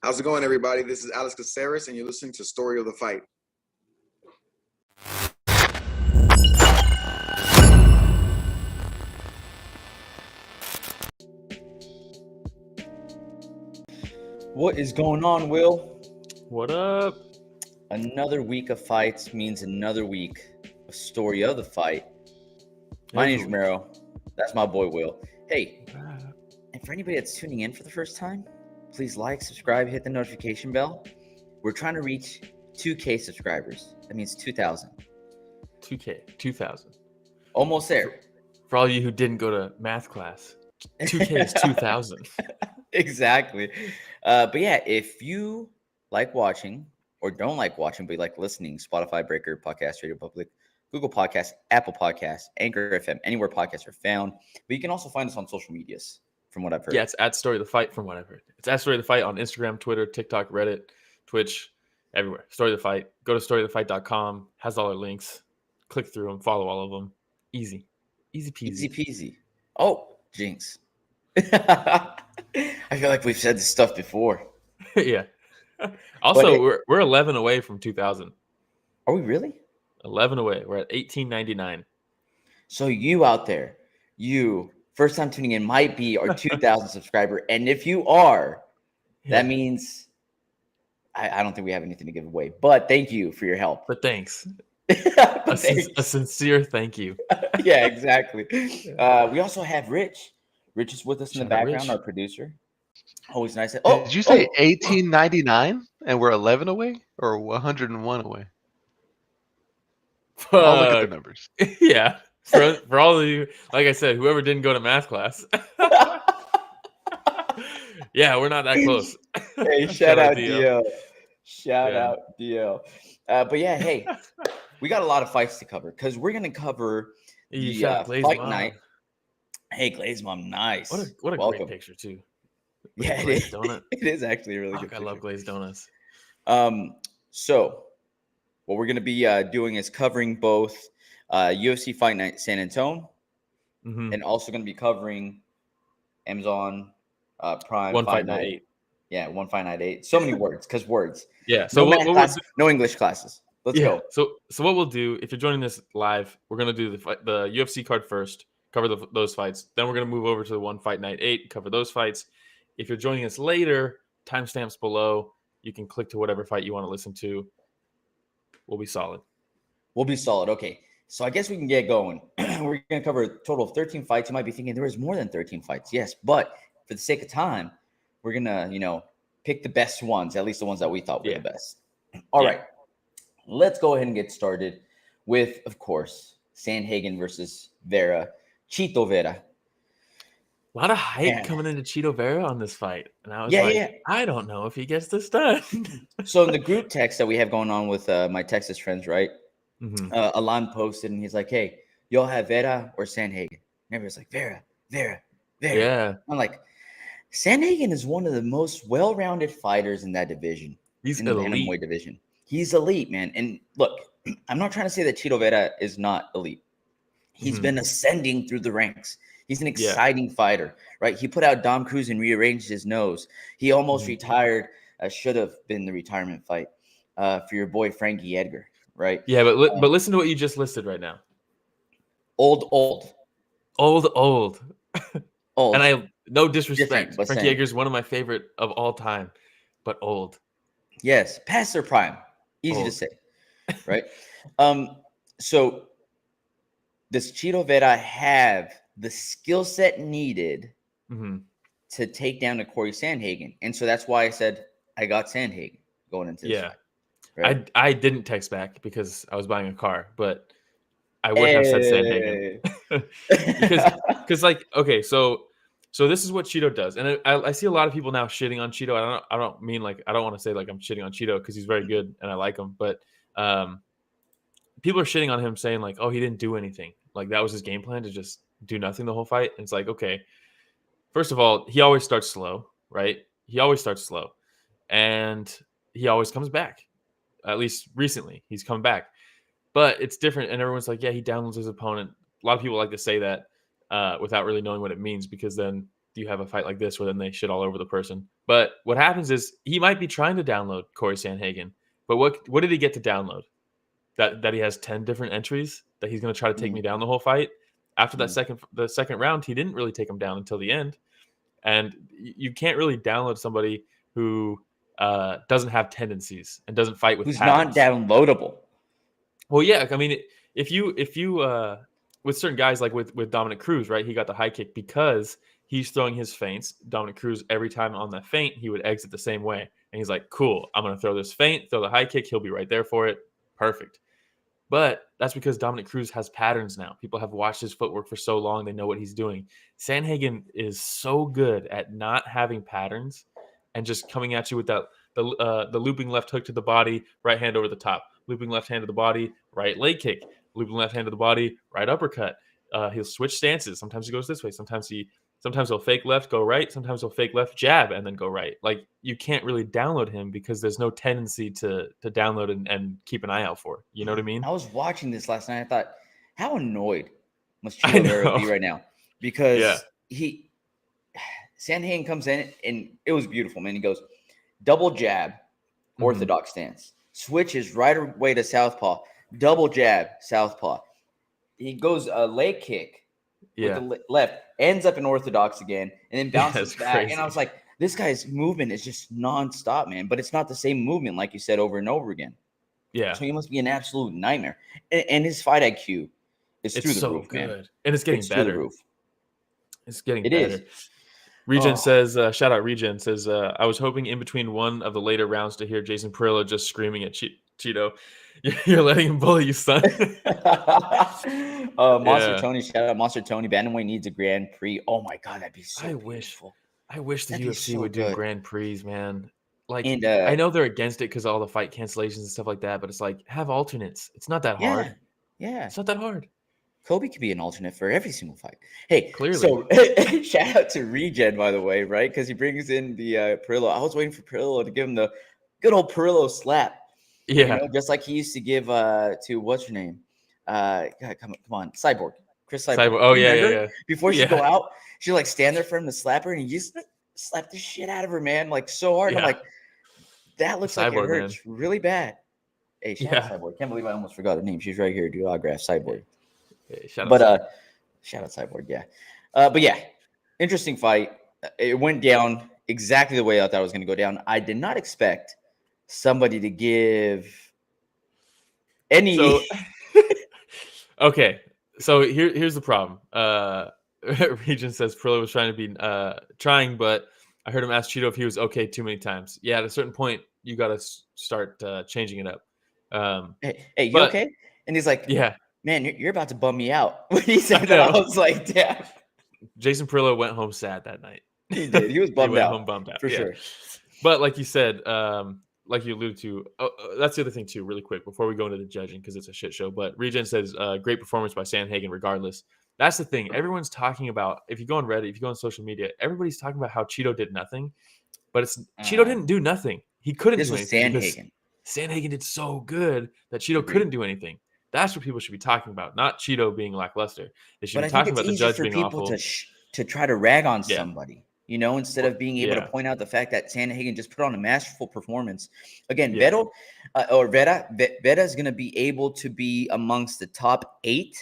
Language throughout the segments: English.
How's it going, everybody? This is Alex Caceres, and you're listening to Story of the Fight. What is going on, Will? What up? Another week of fights means another week of Story of the Fight. My name's Romero. That's my boy, Will. Hey, and for anybody that's tuning in for the first time, please like, subscribe, hit the notification bell. We're trying to reach 2K subscribers. That means 2,000. 2K, 2,000. Almost there. For all you who didn't go to math class, 2K is 2,000. Exactly. But yeah, if you like watching or don't like watching, but you like listening, Spotify, Breaker, Podcast, Radio Public, Google Podcasts, Apple Podcasts, Anchor FM, anywhere podcasts are found. But you can also find us on social medias, from what I've heard. Yeah, it's at Story of the Fight, from what I've heard. It's at Story of the Fight on Instagram, Twitter, TikTok, Reddit, Twitch, everywhere. Story of the Fight. Go to storyofthefight.com. Has all our links. Click through them. Follow all of them. Easy. Easy peasy. Easy peasy. Oh, jinx. I feel like we've said this stuff before. Yeah. Also, we're 11 away from 2,000. Are we really? 11 away. We're at 1899. So you out there, you first time tuning in might be our 2,000 subscriber, and if you are, that means I don't think we have anything to give away. But thank you for your help. But thanks. A sincere thank you. Yeah, exactly. We also have Rich. Rich is with us in the background, our producer. Always nice. Did you say 1899 and we're 11 away or 101 away? I'll look at the numbers. Yeah. For all of you, like I said, whoever didn't go to math class. Yeah, we're not that close. Hey, shout out DL. Shout out DL. But yeah, hey, we got a lot of fights to cover because we're going to cover the fight night. Hey, Glaze Mom, nice. What a great picture, too. Yeah, it is actually a really good picture. I love glazed donuts. So what we're going to be doing is covering both UFC Fight Night San Antonio and also going to be covering Amazon Prime One Fight Night 8. Yeah, One Fight Night 8. So many words, because words. Yeah. So no English classes. Let's go. So what we'll do, if you're joining this live, we're going to do the UFC card first, cover those fights. Then we're going to move over to the One Fight Night 8, cover those fights. If you're joining us later, timestamps below. You can click to whatever fight you want to listen to. We'll be solid. Okay. So I guess we can get going. We're going to cover a total of 13 fights. You might be thinking there is more than 13 fights. Yes, but for the sake of time, we're going to, pick the best ones, at least the ones that we thought were the best. All right. Let's go ahead and get started with, of course, Sandhagen versus Vera. Chito Vera. A lot of hype coming into Chito Vera on this fight. And I was I don't know if he gets this done. So in the group text that we have going on with my Texas friends, right? Alon posted and he's like, hey, y'all have Vera or Sandhagen? And everybody's like, Vera. Yeah. I'm like, Sandhagen is one of the most well-rounded fighters in that division. He's in the bantamweight division. He's elite, man. And look, I'm not trying to say that Chito Vera is not elite. He's been ascending through the ranks. He's an exciting fighter, right? He put out Dom Cruz and rearranged his nose. He almost retired. Should have been the retirement fight for your boy Frankie Edgar, right? Yeah, but listen to what you just listed right now. Old. And no disrespect. Frankie Edgar is one of my favorite of all time, but old. Yes, past their prime. Easy to say, right? So does Chito Vera have the skill set needed to take down a Cory Sandhagen? And so that's why I said I got Sandhagen going into this fight, right? I didn't text back because I was buying a car, but I would have said Sandhagen. because like, okay, so this is what Chito does. And I see a lot of people now shitting on Chito. I don't mean like, I don't want to say like I'm shitting on Chito because he's very good and I like him, but people are shitting on him saying like, oh, he didn't do anything. Like that was his game plan to just do nothing the whole fight. And it's like, okay, first of all, he always starts slow, right? He always starts slow and he always comes back. At least recently he's come back, but it's different. And everyone's like, yeah, he downloads his opponent. A lot of people like to say that without really knowing what it means, because then you have a fight like this where then they shit all over the person. But what happens is he might be trying to download Cory Sandhagen, but what did he get to download? That he has 10 different entries that he's going to try to take me down the whole fight. After the second round, he didn't really take him down until the end. And you can't really download somebody who doesn't have tendencies and doesn't fight with who's patterns. not downloadable. Well, yeah, I mean, if you with certain guys like with Dominic Cruz, right? He got the high kick because he's throwing his feints. Dominic Cruz, every time on that feint, he would exit the same way, and he's like, "Cool, I'm gonna throw this feint, throw the high kick. He'll be right there for it. Perfect." But that's because Dominic Cruz has patterns now. People have watched his footwork for so long; they know what he's doing. Sandhagen is so good at not having patterns and just coming at you with the looping left hook to the body, right hand over the top, looping left hand to the body, right leg kick, looping left hand to the body, right uppercut. He'll switch stances. Sometimes he goes this way. Sometimes he'll fake left, go right. Sometimes he'll fake left, jab, and then go right. Like, you can't really download him because there's no tendency to download and keep an eye out for. You know what I mean? I was watching this last night. I thought, how annoyed must Chito Vera be right now? Because Sandhagen comes in, and it was beautiful, man. He goes, double jab, orthodox stance. Switches right away to southpaw. Double jab, southpaw. He goes a leg kick with the left, ends up in orthodox again, and then bounces back. Crazy. And I was like, this guy's movement is just nonstop, man. But it's not the same movement, like you said, over and over again. Yeah. So he must be an absolute nightmare. And his fight IQ is through the roof, man. And it's getting better. Through the roof. It's getting better. Regen says, shout out Regen, says, I was hoping in between one of the later rounds to hear Jason Perillo just screaming at Cheeto. You're letting him bully you, son. Monster Tony, shout out Monster Tony. Bantamweight needs a Grand Prix. Oh my God, that'd be so beautiful. I wish the UFC would do Grand Prix, man. Like, I know they're against it because of all the fight cancellations and stuff like that, but it's like, have alternates. It's not that hard. Yeah. It's not that hard. Kobe could be an alternate for every single fight. Hey, clearly. So shout out to Regen, by the way, right? Because he brings in the Perillo. I was waiting for Perillo to give him the good old Perillo slap. Yeah. You know, just like he used to give to what's her name? God, come on, Cyborg. Chris Cyborg. Oh, yeah. Before she go out, she like stand there for him to slap her, and he just slapped the shit out of her, man, like so hard. Yeah. I'm like, that looks like it hurts really bad. Hey, shout out Cyborg. Can't believe I almost forgot her name. She's right here. Do autograph, Cyborg. Hey, shout out Cyborg, yeah. But yeah, interesting fight. It went down exactly the way I thought it was going to go down. I did not expect somebody to give any. So, okay, so here's the problem. Regen says Perillo was trying to be but I heard him ask Cheeto if he was okay too many times. Yeah, at a certain point, you got to start changing it up. Hey, you okay? And he's like, yeah. Man, you're about to bum me out. When he said that, I was like, damn. Jason Perillo went home sad that night. He did. He was bummed out. Home bummed out. For sure. But like you said, like you alluded to, that's the other thing too, really quick, before we go into the judging, because it's a shit show. But Regen says, great performance by Sandhagen regardless. That's the thing. Everyone's talking about, if you go on Reddit, if you go on social media, everybody's talking about how Cheeto did nothing. But Cheeto didn't do nothing. He couldn't do anything. This was Sandhagen. Sandhagen did so good that Cheeto couldn't do anything. That's what people should be talking about, not Cheeto being lackluster. They should be talking about the judge being awful. To try to rag on somebody, you know, instead of being able to point out the fact that Sandhagen just put on a masterful performance. Again, Vera is going to be able to be amongst the top 8,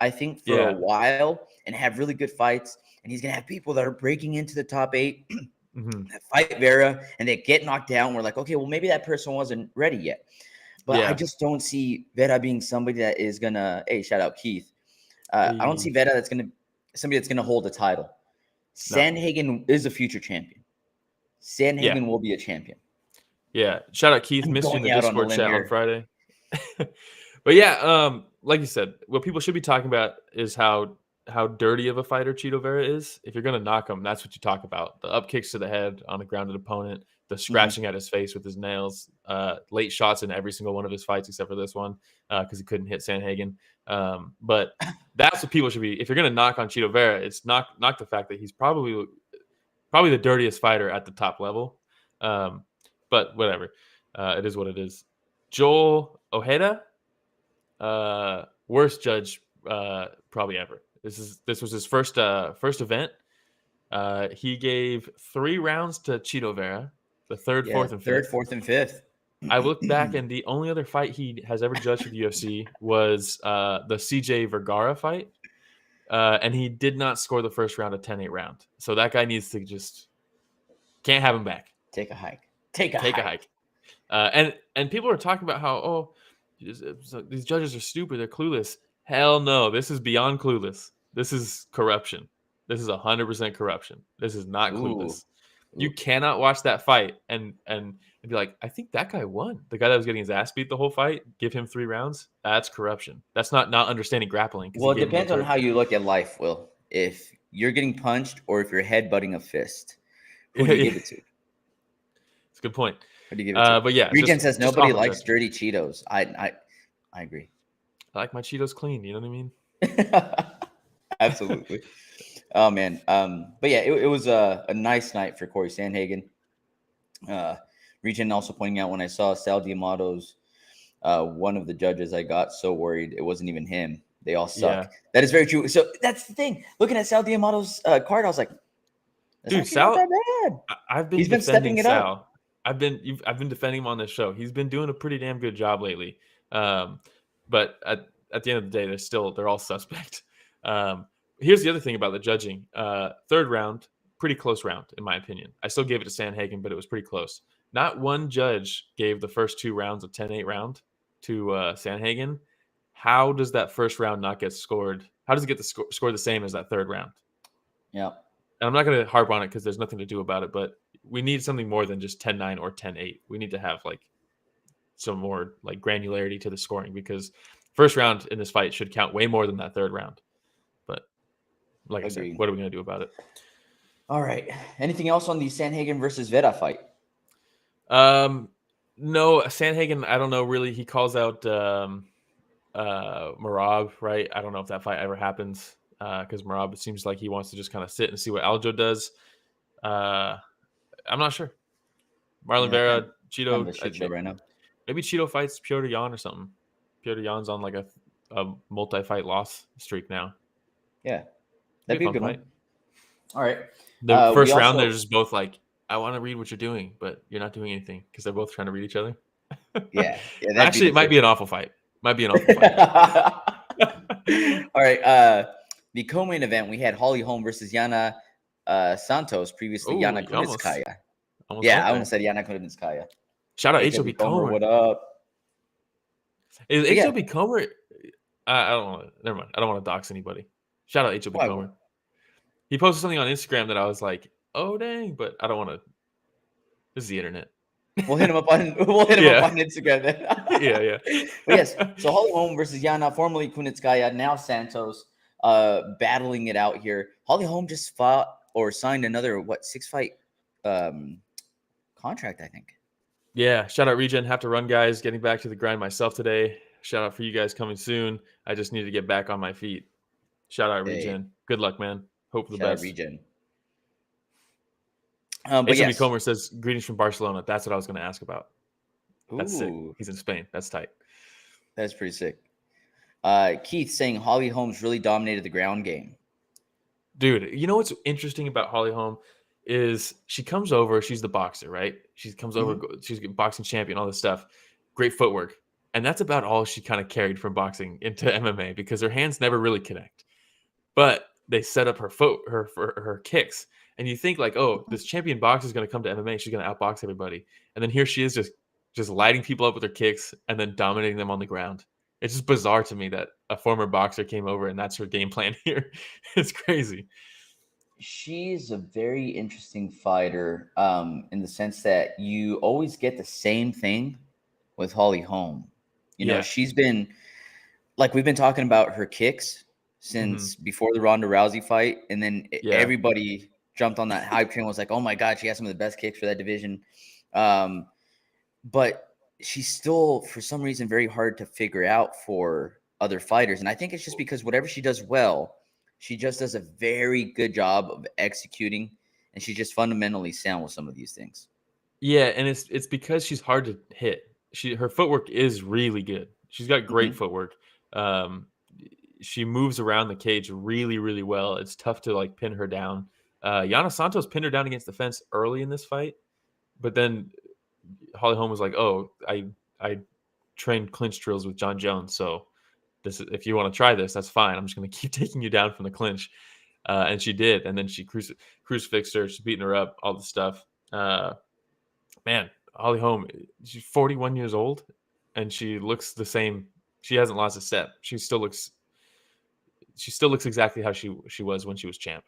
I think, for a while and have really good fights. And he's going to have people that are breaking into the top 8 that fight Vera and they get knocked down. We're like, okay, well, maybe that person wasn't ready yet. But I just don't see Vera being somebody that is going to, hey, shout out Keith. I don't see Vera that's going to, somebody that's going to hold the title. Sandhagen is a future champion. Sandhagen will be a champion. Yeah. Shout out Keith. Missed you in the Discord chat on Friday. But yeah, like you said, what people should be talking about is how dirty of a fighter Cheeto Vera is. If you're going to knock him, that's what you talk about. The up kicks to the head on a grounded opponent, the scratching at his face with his nails, late shots in every single one of his fights except for this one because he couldn't hit Sandhagen. But that's what people should be. If you're going to knock on Cheeto Vera, it's knock the fact that he's probably the dirtiest fighter at the top level. But whatever. It is what it is. Joel Ojeda, worst judge probably ever. This was his first event. He gave 3 rounds to Chito Vera, the third, Yeah, fourth, and third, fifth. fourth, and fifth. I looked back, and the only other fight he has ever judged for the UFC was the CJ Vergara fight. And he did not score the first round, a 10-8 round. So that guy needs to just can't have him back. Take a hike. Take a hike. And people are talking about how these judges are stupid, they're clueless. Hell no, this is beyond clueless. This is corruption. This is 100% corruption. This is not clueless. You cannot watch that fight and be like, I think that guy won. The guy that was getting his ass beat the whole fight, give him 3 rounds. That's corruption. That's not understanding grappling. Well, it depends on how you look at life, Will. If you're getting punched or if you're headbutting a fist, who do you give it to? It's a good point. Who do you give it to? But yeah, Regen says nobody likes dirty Cheetos. I agree. I like my Cheetos clean. You know what I mean? Absolutely. Oh man. But yeah, it was a nice night for Cory Sandhagen. Regen also pointing out when I saw Sal Diamato's one of the judges, I got so worried it wasn't even him. They all suck. Yeah. That is very true. So that's the thing. Looking at Sal Diamato's card, I was like, dude, Sal, not that bad. He's been stepping it Sal. Up. I've been defending him on this show. He's been doing a pretty damn good job lately. But at the end of the day, they're all suspect. Here's the other thing about the judging. Third round, pretty close round, in my opinion. I still gave it to Sandhagen, but it was pretty close. Not one judge gave the first 2 rounds a 10-8 round to Sandhagen. How does that first round not get scored? How does it get the score the same as that third round? Yeah. And I'm not going to harp on it because there's nothing to do about it, but we need something more than just 10-9 or 10-8. We need to have like some more like granularity to the scoring because first round in this fight should count way more than that third round. But like I said, what are we going to do about it? All right. Anything else on the Sandhagen versus Vera fight? No, Sandhagen, I don't know really. He calls out Merab, right? I don't know if that fight ever happens because Merab, it seems like he wants to just kind of sit and see what Aljo does. I'm not sure. Marlon Vera, Cheeto, kind of a show right now. Maybe Cheeto fights Piotr Jan or something. Piotr Jan's on like a multi-fight loss streak now. Yeah, that'd be a good fight. One. All right. The first round, they're just both like, I want to read what you're doing, but you're not doing anything because they're both trying to read each other. Yeah. Actually, it might be an awful fight. All right. The co-main event, we had Holm versus Yana Santos, previously Yana Kunitskaya. I almost said Yana Kunitskaya. Shout out HOB Comer. What up? Is HOB Comer? I don't want to. Never mind. I don't want to dox anybody. Shout out HOB Comer. He posted something on Instagram that I was like, "Oh dang!" But I don't want to. This is the internet. We'll hit him up on Instagram then. yeah. But yes. So Holm versus Yana, formerly Kunitskaya, now Santos, battling it out here. Holm just fought or signed another 6-fight contract, I think. Yeah. Shout out Regen. Have to run, guys. Getting back to the grind myself today. Shout out for you guys coming soon. I just need to get back on my feet. Shout out Regen. Good luck, man. Hope for the best. Regen. HB Comer says, greetings from Barcelona. That's what I was going to ask about. That's sick. He's in Spain. That's tight. That's pretty sick. Keith saying Holm's really dominated the ground game. Dude, you know what's interesting about Holm is she comes over. She's the boxer, right? She comes over. She's a boxing champion, all this stuff. Great footwork. And that's about all she kind of carried from boxing into MMA because her hands never really connect. But they set up her kicks. And you think like, oh, this champion boxer is going to come to MMA. She's going to outbox everybody. And then here she is just lighting people up with her kicks and then dominating them on the ground. It's just bizarre to me that a former boxer came over and that's her game plan here. It's crazy. She's a very interesting fighter in the sense that you always get the same thing with Holm. You know, she's been, like we've been talking about her kicks since before the Ronda Rousey fight. And then everybody jumped on that hype train, was like, oh my God, she has some of the best kicks for that division. But she's still, for some reason, very hard to figure out for other fighters. And I think it's just because whatever she does well, she just does a very good job of executing. And she's just fundamentally sound with some of these things. Yeah, and it's because she's hard to hit. Her footwork is really good. She's got great footwork. She moves around the cage really, really well. It's tough to like pin her down. Yana Santos pinned her down against the fence early in this fight, but then Holly Holm was like, "Oh, I trained clinch drills with John Jones, so if you want to try this, that's fine. I'm just going to keep taking you down from the clinch." And she did, and then she crucifixed her. She's beating her up, all the stuff. Man, Holly Holm, she's 41 years old, and she looks the same. She hasn't lost a step. She still looks exactly how she was when she was champ.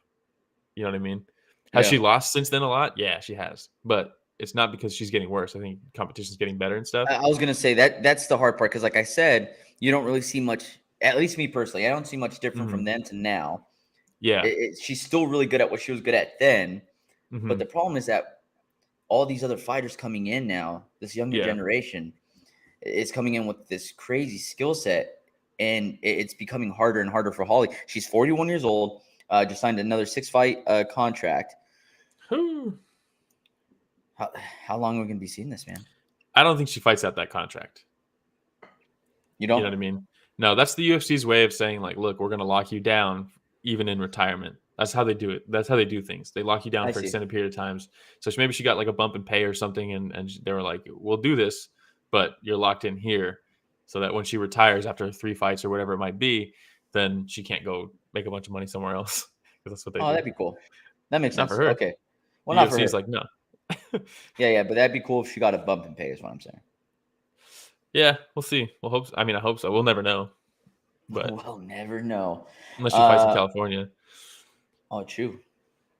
You know what I mean? Has she lost since then a lot? Yeah, she has. But it's not because she's getting worse. I think competition's getting better and stuff. I was gonna say that's the hard part because, like I said, you don't really see much. At least me personally, I don't see much different from then to now. Yeah, she's still really good at what she was good at then. But the problem is that all these other fighters coming in now, this younger generation, is coming in with this crazy skill set, and it's becoming harder and harder for Holly. She's 41 years old. Just signed another 6-fight contract. How long are we going to be seeing this, man? I don't think she fights out that contract. You don't? You know what I mean? No, that's the UFC's way of saying, like, look, we're going to lock you down even in retirement. That's how they do it. That's how they do things. They lock you down for an extended period of times. So maybe she got like a bump in pay or something, and they were like, we'll do this, but you're locked in here so that when she retires after 3 fights or whatever it might be, then she can't go make a bunch of money somewhere else. Because that's what they do. That'd be cool. That makes sense. Not for her. Okay. Well, not for her. UFC's like, no. Yeah, but that'd be cool if she got a bump in pay, is what I'm saying. Yeah, we'll see. We'll hope. I hope so. We'll never know. But we'll never know. Unless she fights in California. Oh, true.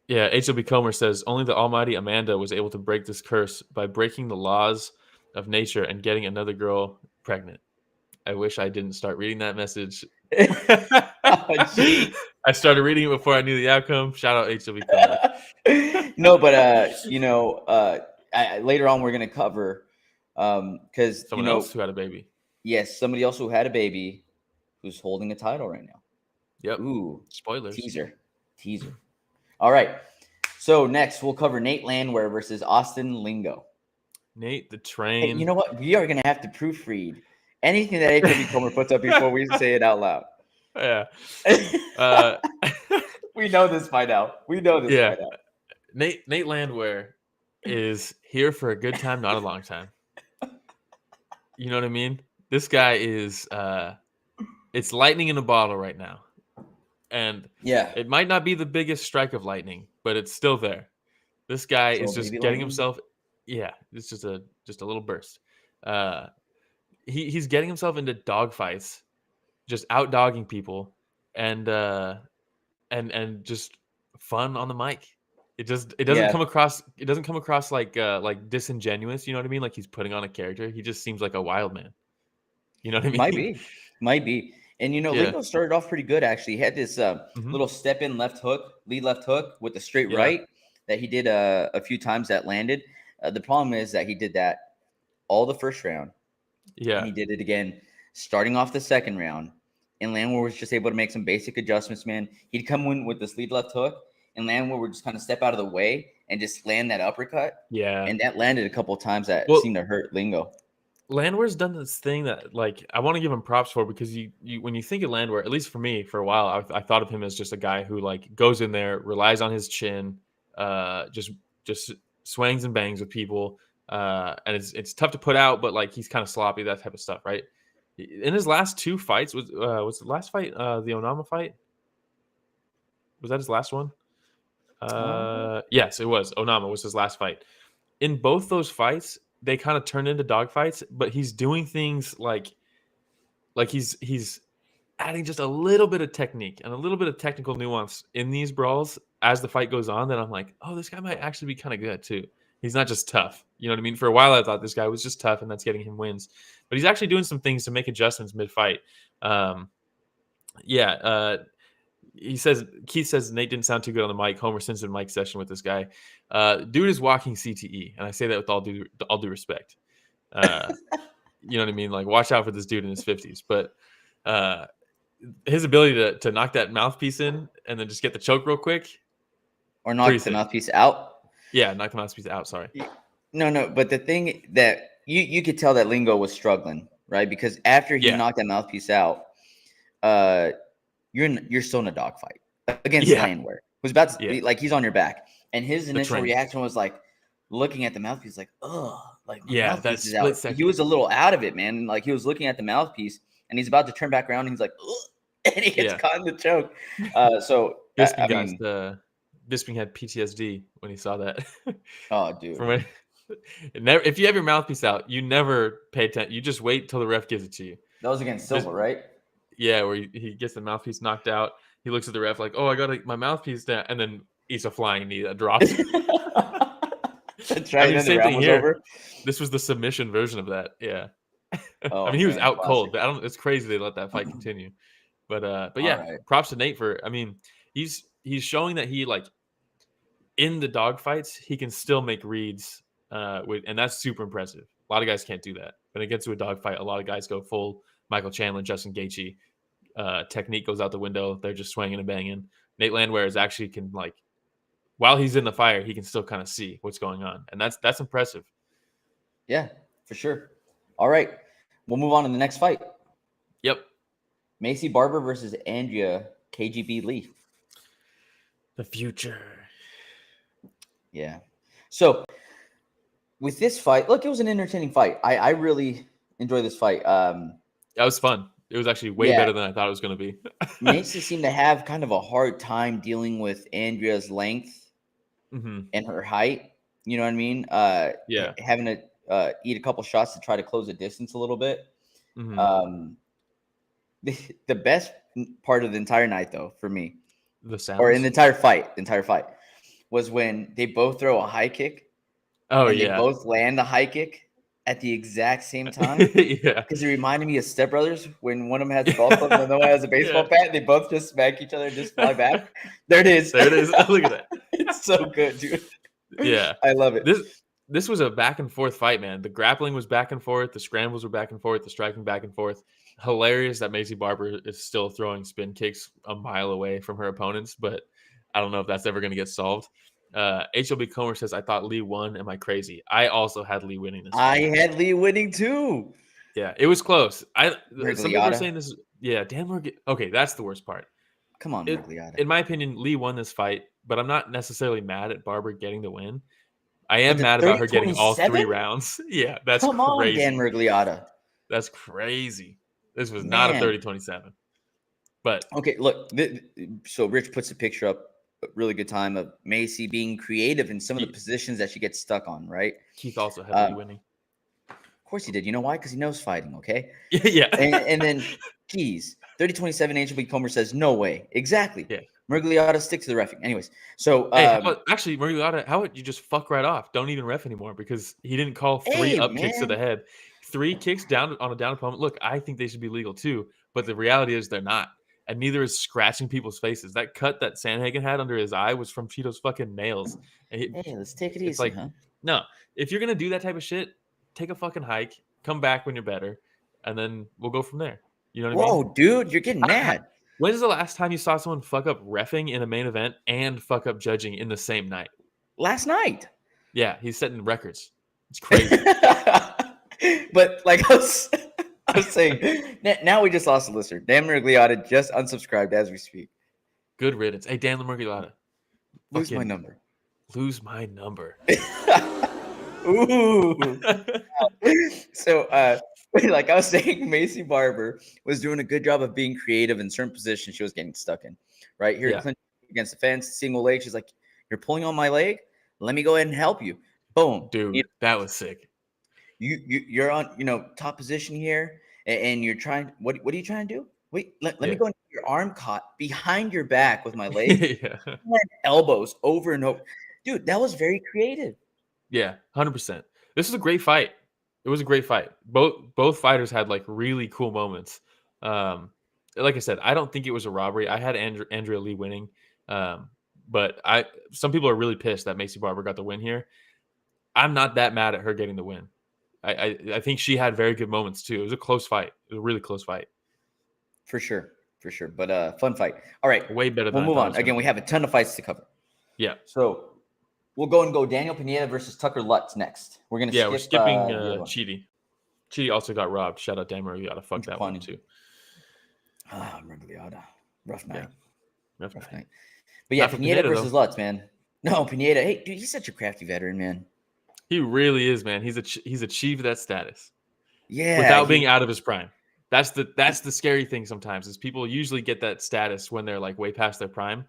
Yeah, HLB Comer says, only the almighty Amanda was able to break this curse by breaking the laws of nature and getting another girl pregnant. I wish I didn't start reading that message. I started reading it before I knew the outcome. Shout out HLB Comer. No, but later on we're gonna cover because someone else who had a baby. Yes, somebody else who had a baby who's holding a title right now. Yep. Ooh, spoilers. Teaser. All right. So next we'll cover Nate Landwehr versus Austin Lingo. Nate the Train. Hey, you know what? We are gonna have to proofread anything that HLB Comer puts up before we say it out loud. Yeah. We know this by now. By now. Nate Landwehr is here for a good time, not a long time. You know what I mean? This guy is it's lightning in a bottle right now. And it might not be the biggest strike of lightning, but it's still there. This guy is just getting himself. Yeah, it's just a little burst. He's getting himself into dogfights, just out dogging people, and just fun on the mic. It doesn't come across like disingenuous. You know what I mean? Like he's putting on a character. He just seems like a wild man. You know what I mean? Might be. And, Lingo started off pretty good, actually. He had this little step-in lead left hook with the straight right that he did a few times that landed. The problem is that he did that all the first round. Yeah. And he did it again starting off the second round. And Landwehr was just able to make some basic adjustments, man. He'd come in with this lead left hook, and Landwehr would just kind of step out of the way and just land that uppercut. Yeah. And that landed a couple of times that seemed to hurt Lingo. Landwehr's done this thing that, like, I want to give him props for, because you when you think of Landwehr, at least for me, for a while, I thought of him as just a guy who, like, goes in there, relies on his chin, just swangs and bangs with people, and it's tough to put out, but, like, he's kind of sloppy, that type of stuff, right? In his last 2 fights, was the last fight the Onama fight? Was that his last one? Yes, it was. Onama was his last fight. In both those fights, they kind of turned into dogfights, but he's doing things like he's adding just a little bit of technique and a little bit of technical nuance in these brawls as the fight goes on. Then I'm like, oh, this guy might actually be kind of good too. He's not just tough. You know what I mean? For a while, I thought this guy was just tough and that's getting him wins, but he's actually doing some things to make adjustments mid-fight. Keith says Nate didn't sound too good on the mic. Homer sends a mic session with this guy. Dude is walking CTE, and I say that with all due respect. You know what I mean? Like, watch out for this dude in his 50s. But his ability to knock that mouthpiece in and then just get the choke real quick, or knock the mouthpiece out. Yeah, knock the mouthpiece out. Sorry. No. But the thing that you could tell that Lingo was struggling, right? Because after he knocked that mouthpiece out, you're still in a dogfight against Landwehr. who's about to Yeah. like he's on your back, and his initial train. reaction was like looking at the mouthpiece, like, oh, like my Yeah, that mouthpiece is split out. second. He was a little out of it, man. Like he was looking at the mouthpiece, and he's about to turn back around, and he's like, ugh, and he gets caught in the choke. So I mean, Bisping had PTSD when he saw that. oh, dude. If you have your mouthpiece out, you never pay attention. You just wait till the ref gives it to you. That was against Silva, right? Yeah, where he gets the mouthpiece knocked out. He looks at the ref like, "Oh, I got my mouthpiece down," and then eats a flying knee that drops. That's right. I mean, same thing here. Over. This was the submission version of that. Yeah. Oh, I mean, he was out classic. cold. But it's crazy they let that fight continue. But yeah, right. Props to Nate for. I mean, he's showing that he like in the dog fights he can still make reads. And that's super impressive. A lot of guys can't do that. When it gets to a dog fight, a lot of guys go full Michael Chandler, Justin Gaethje. Technique goes out the window. They're just swinging and banging. Nate Landwehr is actually can like, while he's in the fire, he can still kind of see what's going on, and that's impressive. Yeah, for sure. All right, we'll move on to the next fight. Yep. Maycee Barber versus Andrea KGB Lee. The future. Yeah. So with this fight, look, it was an entertaining fight. I really enjoyed this fight. That was fun. It was actually way better than I thought it was going to be. Maycee seemed to have kind of a hard time dealing with Andrea's length and her height. You know what I mean? Having to eat a couple shots to try to close the distance a little bit. The best part of the entire night, though, for me, or in the entire fight, was when they both throw a high kick. Oh, and they both land the high kick at the exact same time. Yeah. Because it reminded me of Step Brothers when one of them has a golf club and the other one has a baseball bat. They both just smack each other and just fly back. There it is. There it is. Look at that. It's so good, dude. Yeah. I love it. This was a back and forth fight, man. The grappling was back and forth. The scrambles were back and forth. The striking back and forth. Hilarious that Maycee Barber is still throwing spin kicks a mile away from her opponents, but I don't know if that's ever going to get solved. HLB Comer says, I thought Lee won. Am I crazy? I also had Lee winning this fight. I had Lee winning too. Yeah, it was close. Some people are saying this. Yeah, Dan Morgan. Okay, that's the worst part. Come on, in my opinion, Lee won this fight, but I'm not necessarily mad at Barber getting the win. I am mad about her getting all 3 rounds. Yeah, that's crazy. Come on, Dan Miragliotta. That's crazy. This was not a 30-27. But okay, look. So Rich puts a picture up. Really good time of Maycee being creative in some of the positions that she gets stuck on, right? Keith also had Lee winning. Of course he did. You know why? Because he knows fighting, okay? Yeah. And then, geez, 30-27, HLB Comer says, no way. Exactly. Yeah. Miragliotta, stick to the reffing. Anyways, so... actually, Miragliotta, how would you just fuck right off? Don't even ref anymore because he didn't call 3 up kicks to the head. 3 kicks down on a down opponent. Look, I think they should be legal too, but the reality is they're not. And neither is scratching people's faces. That cut that Sandhagen had under his eye was from Cheeto's fucking nails. Hey, let's take it easy, huh? No, if you're going to do that type of shit, take a fucking hike, come back when you're better, and then we'll go from there. You know what I mean? Whoa, dude, you're getting mad. When's the last time you saw someone fuck up reffing in a main event and fuck up judging in the same night? Last night. Yeah, he's setting records. It's crazy. But like I was saying, now we just lost a listener. Dan Miragliotta just unsubscribed as we speak. Good riddance. Hey, Dan Miragliotta. Lose my number. Lose my number. Ooh. So, like I was saying, Maycee Barber was doing a good job of being creative in certain positions she was getting stuck in. Right here, against the fence, single leg. She's like, "You're pulling on my leg. Let me go ahead and help you." Boom, dude, that was sick. You're on, top position here, and you're trying. What are you trying to do? Wait, let me go and get your arm caught behind your back with my leg. Elbows over and over, dude. That was very creative. Yeah, 100%. This is a great fight. It was a great fight. Both fighters had like really cool moments. Like I said, I don't think it was a robbery. I had Andrea Lee winning, but some people are really pissed that Maycee Barber got the win here. I'm not that mad at her getting the win. I think she had very good moments too. It was a close fight. It was a really close fight. For sure. But fun fight. All right. Way better than we'll move on. Again, we have a ton of fights to cover. Yeah. So we'll go Daniel Pineda versus Tucker Lutz next. We're we're skipping Chidi. Chidi also got robbed. Shout out Dan Miragliotta. Fuck that one too. Miragliotta. Rough night. Yeah. Rough night. But yeah, Not for Pineda Pineda, versus though. Lutz, man. No, Pineda. Hey, dude, he's such a crafty veteran, man. He really is, man. He's achieved that status Yeah, without being out of his prime. That's the scary thing sometimes is people usually get that status when they're like way past their prime. Not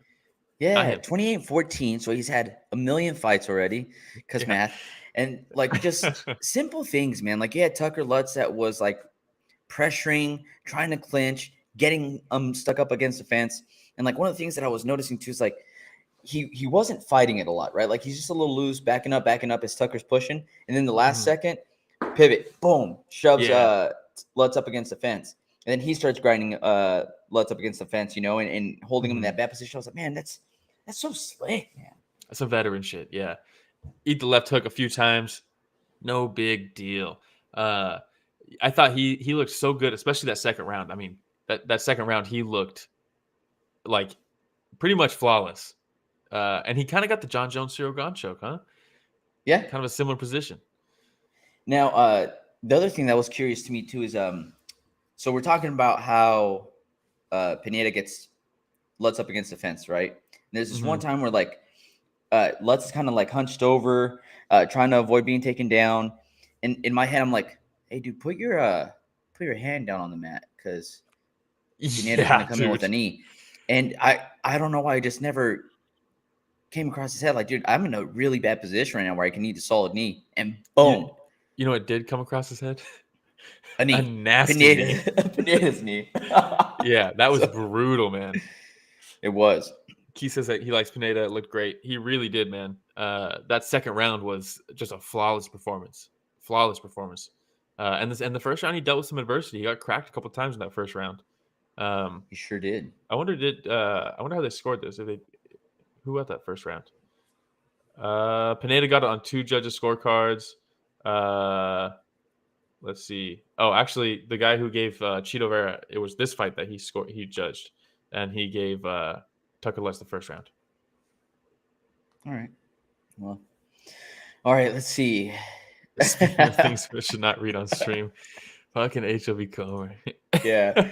yeah, him. 28-14. So he's had a million fights already, because Yeah. math. And like just simple things, man. Like you had Tucker Lutz that was like pressuring, trying to clinch, getting stuck up against the fence. And like one of the things that I was noticing too is like he wasn't fighting it a lot, right? Like he's just a little loose, backing up as Tucker's pushing. And then the last second, pivot, boom, shoves Lutz up against the fence. And then he starts grinding Lutz up against the fence, and holding him in that bad position. I was like, man, that's so slick, man. That's some veteran shit. Yeah. Eat the left hook a few times. No big deal. I thought he looked so good, especially that second round. I mean, that second round, he looked like pretty much flawless. And he kind of got the John Jones Cyril Gane choke, huh? Yeah. Kind of a similar position. Now, the other thing that was curious to me too is so we're talking about how Pineda gets Lutz up against the fence, right? And there's this one time where like Lutz is kind of like hunched over, trying to avoid being taken down. And in my head, I'm like, hey, dude, put your hand down on the mat because Pineda's gonna come in with a knee. And I don't know why I just never came across his head. Like, dude, I'm in a really bad position right now where I can need a solid knee. And boom. You know what did come across his head? A knee. A nasty knee. Pineda's knee. Yeah, that was brutal, man. It was. Key says that he likes Pineda. It looked great. He really did, man. That second round was just a flawless performance. And the first round, he dealt with some adversity. He got cracked a couple times in that first round. He sure did. I wonder how they scored this. Who got that first round? Pineda got it on 2 judges' scorecards. Let's see. Oh, actually, the guy who gave Chito Vera, it was this fight that he judged, and he gave Tucker Lutz the first round. All right. Well, all right. Let's see. Speaking of things we should not read on stream, fucking HLB Comer. Yeah.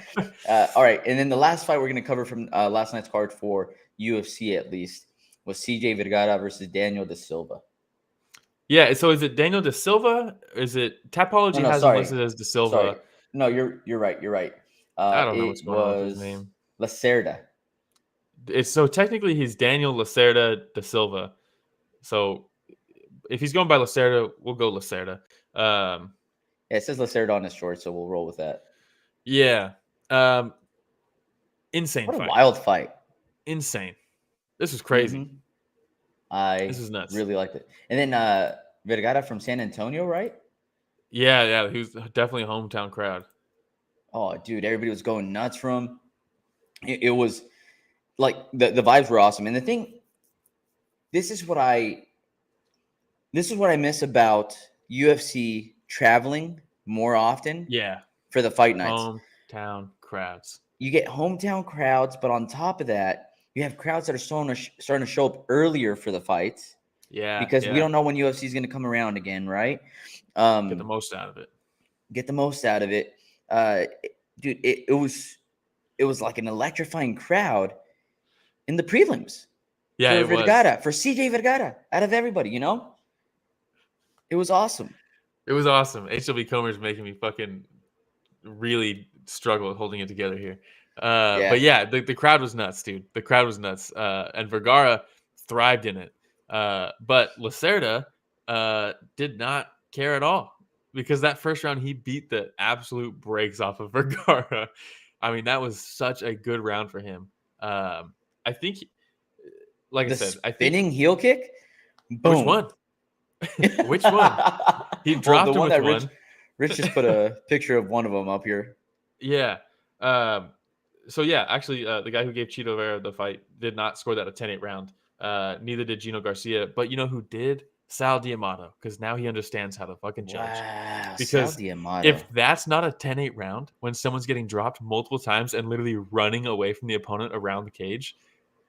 All right. And then the last fight we're going to cover from last night's card for UFC at least was CJ Vergara versus Daniel da Silva. Yeah. So is it Daniel da Silva? Is it Tapology has him listed as da Silva? Sorry. No, you're right. You're right. I don't know what's going on with his name. Cerda. So technically he's Daniel Lacerda da Silva. So if he's going by Lacerda, we'll go Lacerda. Yeah, it says Lacerda on his short, so we'll roll with that. Yeah. Insane what a fight. Wild fight. Insane. This was crazy. This is nuts. Really liked it. And then Vergara from San Antonio, right? Yeah. He was definitely a hometown crowd. Oh, dude, everybody was going nuts for him. It was like the vibes were awesome. And the thing, this is what I miss about UFC traveling more often. Yeah. For the fight nights. Hometown crowds. You get hometown crowds, but on top of that, you have crowds that are starting to show up earlier for the fights. Yeah. Because we don't know when UFC is going to come around again, right? Get the most out of it. Dude, it was like an electrifying crowd in the prelims. Yeah, for Vergara, for CJ Vergara, out of everybody, it was awesome. It was awesome. HLB Comer's making me fucking really struggle with holding it together here. But yeah, the crowd was nuts, dude. The crowd was nuts. And Vergara thrived in it. But Lacerda did not care at all because that first round he beat the absolute brakes off of Vergara. I mean, that was such a good round for him. I think, I said, spinning heel kick. Boom. Which one? Which one? He dropped the one him that with one. Rich just put a picture of one of them up here. Yeah. So yeah, actually, the guy who gave Chito Vera the fight did not score that a 10-8 round. Neither did Gino Garcia. But you know who did? Sal D'Amato, because now he understands how to fucking judge. Wow, because Sal D'Amato. If that's not a 10-8 round when someone's getting dropped multiple times and literally running away from the opponent around the cage,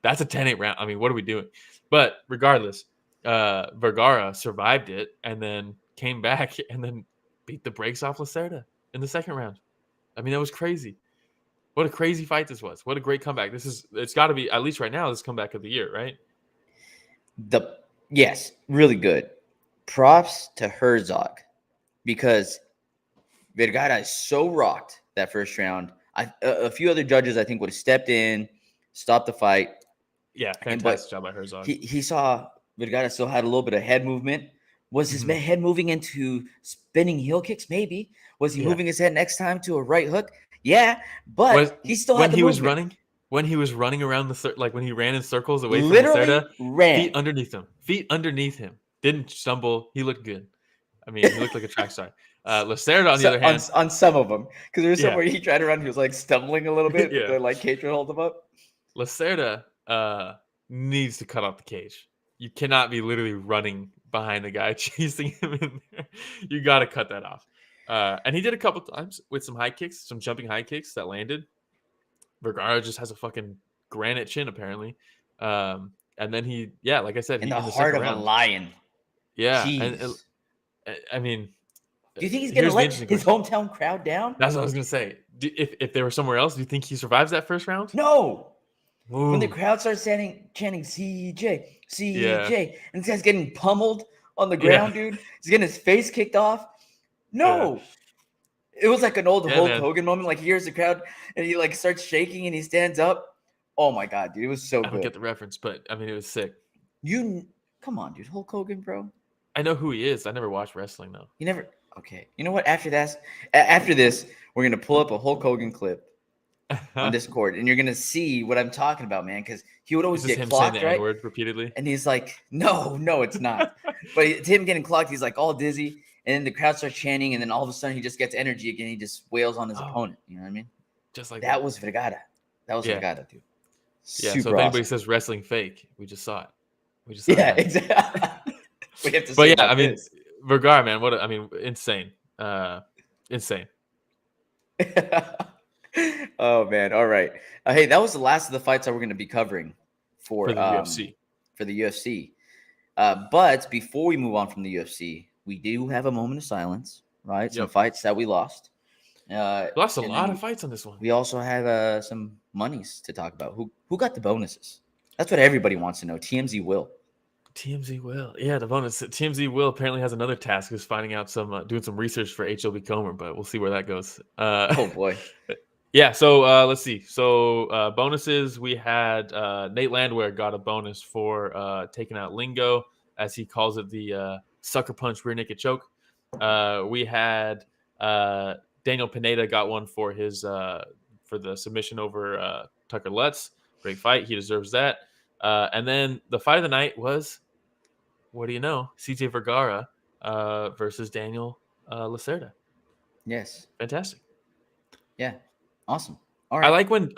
that's a 10-8 round. I mean, what are we doing? But regardless, Vergara survived it and then came back and then beat the brakes off Lacerda in the second round. I mean, that was crazy. What a crazy fight this was. What a great comeback. It's got to be, at least right now, this comeback of the year, right? Yes, really good. Props to Herzog because Vergara is so rocked that first round. A few other judges, I think, would have stepped in, stopped the fight. Yeah, fantastic job by Herzog. He saw Vergara still had a little bit of head movement. Was his head moving into spinning heel kicks? Maybe. Was he moving his head next time to a right hook? Yeah, but he still had the movement. When he was running around like when he ran in circles away from Literally Cerda, ran. Feet underneath him. Didn't stumble. He looked good. I mean, he looked like a track star. Lacerda, on the other hand, on some of them, because there was somewhere he tried to run, he was like stumbling a little bit. Yeah. Like cage would hold him up. Lacerda needs to cut off the cage. You cannot be literally running behind the guy chasing him in there. You got to cut that off. And he did a couple times with some high kicks, some jumping high kicks that landed. Vergara just has a fucking granite chin, apparently. And then like I said, in the heart of a lion. Yeah. And, I mean, do you think he's going to let his hometown crowd down? That's what I was going to say. If they were somewhere else, do you think he survives that first round? No. Ooh. When the crowd starts chanting CJ, and this guy's getting pummeled on the ground, dude. He's getting his face kicked off. No. Yeah. It was like an old Hulk Hogan moment. Like he hears the crowd and he like starts shaking and he stands up. Oh my God, dude. It was so good. I don't get the reference, but I mean, it was sick. Come on, dude. Hulk Hogan, bro. I know who he is. I never watched wrestling though. You never. Okay. You know what? After this, we're going to pull up a Hulk Hogan clip on Discord and you're going to see what I'm talking about, man. Because he would always get clocked, right? N-word repeatedly. And he's like, no, it's not. But it's him getting clocked. He's like all dizzy. And then the crowd starts chanting, and then all of a sudden he just gets energy again. He just wails on his opponent. You know what I mean? Just like that was Vergara. That was Vergara, dude. Yeah. So if anybody says wrestling fake, we just saw it. Exactly. We have to. But yeah, I mean, Vergara, man. Insane. Insane. Oh man! All right. Hey, that was the last of the fights that we're going to be covering for the UFC. For the UFC. But before we move on from the UFC. We do have a moment of silence, right? Some fights that we lost. Lost a lot of fights on this one. We also have some monies to talk about. Who got the bonuses? That's what everybody wants to know. TMZ Will. Yeah, the bonus. TMZ Will apparently has another task, is finding out doing some research for HLB Comer, but we'll see where that goes. Oh boy. Yeah, so let's see. So bonuses, we had Nate Landwehr got a bonus for taking out Lingo, as he calls it, the sucker punch rear naked choke. We had Daniel Pineda got one for his for the submission over Tucker Lutz. Great fight. He deserves that. And then the fight of the night was, what do you know? CJ Vergara versus Daniel Lacerda. Yes. Fantastic. Yeah. Awesome. All right. I like when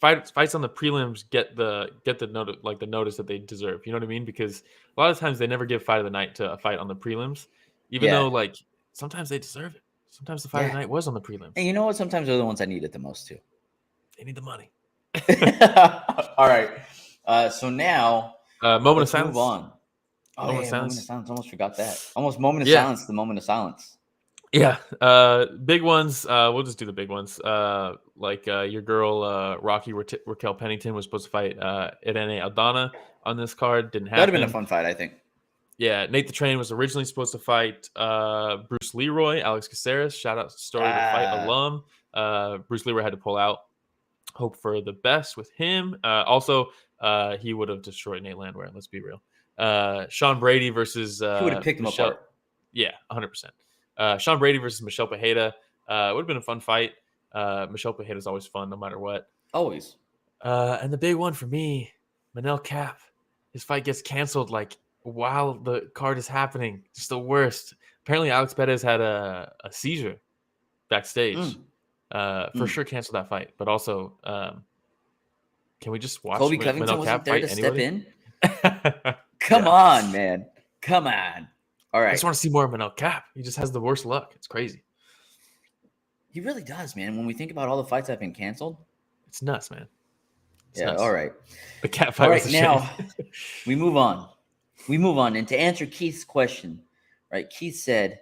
fights on the prelims get the notice, like the notice that they deserve. You know what I mean? Because a lot of times they never give fight of the night to a fight on the prelims, even though like sometimes they deserve it. Sometimes the fight of the night was on the prelims. And you know what? Sometimes they're the ones I need it the most too. They need the money. All right. So now moment of silence. Move on. Oh, moment of silence. Almost forgot that. Moment of silence. The moment of silence. Yeah. Big ones. We'll just do the big ones. Like your girl Rocky Raquel Pennington was supposed to fight Irene Aldana on this card. Didn't happen. That'd have been a fun fight, I think. Yeah, Nate the Train was originally supposed to fight Bruce Leroy, Alex Caceres. Shout out to Story of the Fight alum. Bruce Leroy had to pull out. Hope for the best with him. Also, he would have destroyed Nate Landwehr. Let's be real. Sean Brady versus he would have picked him apart. Yeah, 100%. Sean Brady versus Michelle Pereira. Would have been a fun fight. Michelle Pereira is always fun, no matter what. Always. And the big one for me, Manel Cap. His fight gets canceled like while the card is happening. Just the worst. Apparently, Alex Perez had a seizure backstage. For sure canceled that fight. But also, can we just watch Colby Covington Manel Cap wasn't there fight to anybody? step in? Come on, man. Come on. All right. I just want to see more of Manel Cap. He just has the worst luck. It's crazy. He really does, man. When we think about all the fights that have been canceled. It's nuts, man. It's nuts. All right. The Cap fight was a now, shame. we move on. And to answer Keith's question, right, Keith said,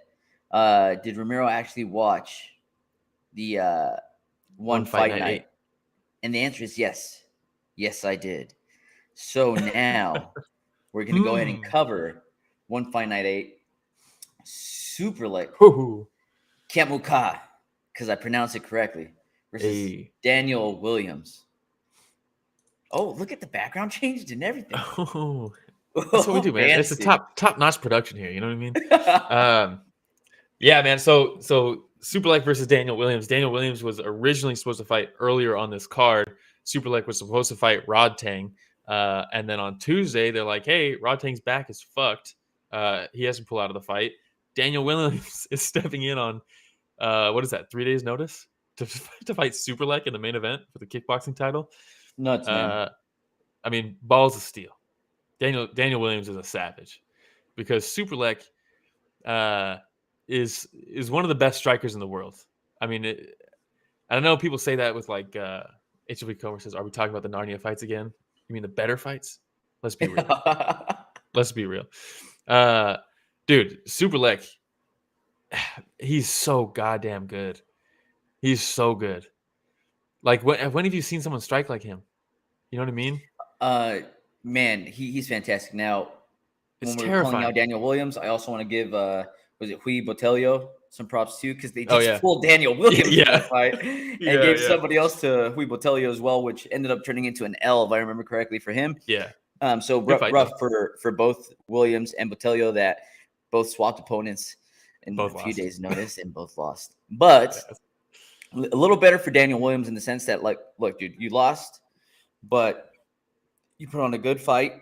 did Ramiro actually watch the one fight night And the answer is yes. Yes, I did. So now we're going to go ahead and cover one Fight Night 8. Superlek Woo-hoo. Kemuka, because I pronounced it correctly, versus Danial Williams. Oh, look at the background changed and everything. Oh, that's what we do, man. Fancy. It's a top-notch production here. You know what I mean? Yeah, man. So Superlek versus Danial Williams. Danial Williams was originally supposed to fight earlier on this card. Superlek was supposed to fight Rodtang. And then on Tuesday, they're like, hey, Rodtang's back is fucked. He has to pull out of the fight. Danial Williams is stepping in on, what is that, 3 days notice to fight Superlek in the main event for the kickboxing title? Nuts, man. I mean, balls of steel. Danial Williams is a savage because Superlek is one of the best strikers in the world. I mean, I don't know. People say that with like HLB Comer says, "Are we talking about the Narnia fights again? You mean the better fights? Let's be real. Let's be real, dude. Superlek, he's so goddamn good. He's so good. Like when have you seen someone strike like him? You know what I mean? Man, he's fantastic. Now, It's when we're calling terrifying. out Danial Williams, I also want to give was it Rui Botelho some props too, because they just pulled Danial Williams in that fight and gave somebody else to Rui Botelho as well, which ended up turning into an L if I remember correctly for him. Yeah. So rough for both Williams and Botelho that both swapped opponents in a few days' notice and both lost. But a little better for Danial Williams in the sense that, like, look, dude, you lost, but you put on a good fight.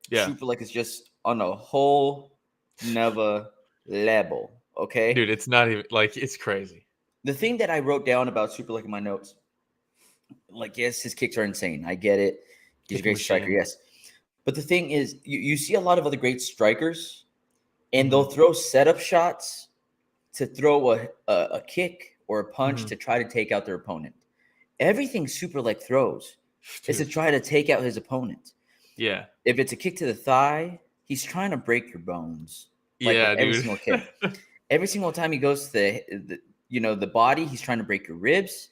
Yeah. Superlek is just on a whole nother level. Okay, Dude, it's not even like it's crazy. The thing that I wrote down about Superlek in my notes, like, yes, his kicks are insane. I get it. He's a great striker, yes. But the thing is, you see a lot of other great strikers, and they'll throw setup shots to throw a kick or a punch to try to take out their opponent. Everything Superlek throws is to try to take out his opponent. Yeah. If it's a kick to the thigh, he's trying to break your bones. Like, yeah, every dude. single kick. Every single time he goes to the body, he's trying to break your ribs.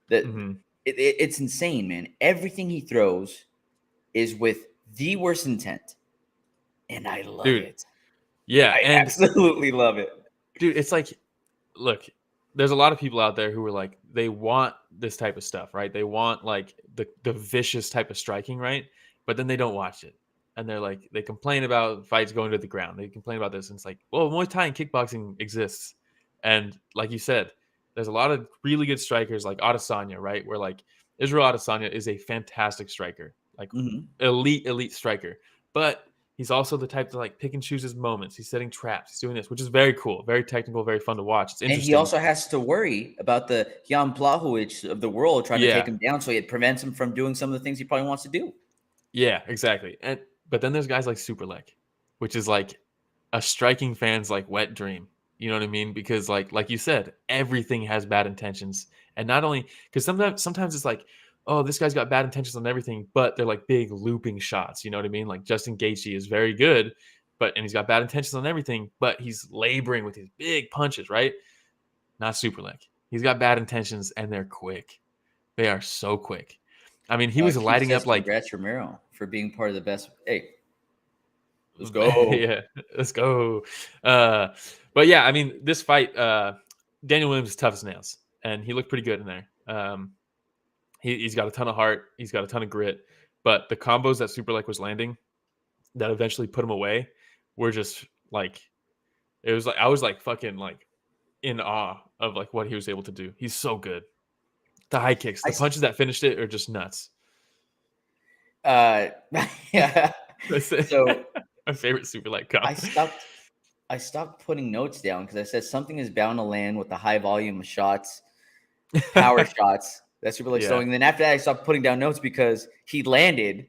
It's insane, man. Everything he throws is with the worst intent, and I love it. Yeah, I absolutely love it, dude. It's like, look, there's a lot of people out there who are like, they want this type of stuff, right? They want like the vicious type of striking, right? But then they don't watch it. And they're like, they complain about fights going to the ground. They complain about this. And it's like, well, Muay Thai and kickboxing exists. And like you said, there's a lot of really good strikers like Adesanya, right? Where like Israel Adesanya is a fantastic striker, like elite striker. But he's also the type to like pick and choose his moments. He's setting traps. He's doing this, which is very cool, very technical, very fun to watch. It's interesting. And he also has to worry about the Jan Blachowicz of the world trying to take him down. So it prevents him from doing some of the things he probably wants to do. Yeah, exactly. But then there's guys like Superlek, which is like a striking fan's like wet dream. You know what I mean? Because like you said, everything has bad intentions. And not only because sometimes it's like, oh, this guy's got bad intentions on everything, but they're like big looping shots. You know what I mean? Like Justin Gaethje is very good, and he's got bad intentions on everything, but he's laboring with his big punches, right? Not Superlek. He's got bad intentions and they're quick. They are so quick. I mean, he was lighting up like. Congrats, Romero, for being part of the best. Hey, let's go. Yeah, let's go. But yeah, I mean, this fight, Danial Williams is tough as nails, and he looked pretty good in there. He's got a ton of heart. He's got a ton of grit. But the combos that Superlek was landing that eventually put him away were just like, it was like, I was like fucking like in awe of like what he was able to do. He's so good. The high kicks, the punches that finished it are just nuts. Yeah. So my favorite Superlek comp. I stopped putting notes down because I said something is bound to land with the high volume of shots, power shots that Superlek's throwing. And then after that, I stopped putting down notes because he landed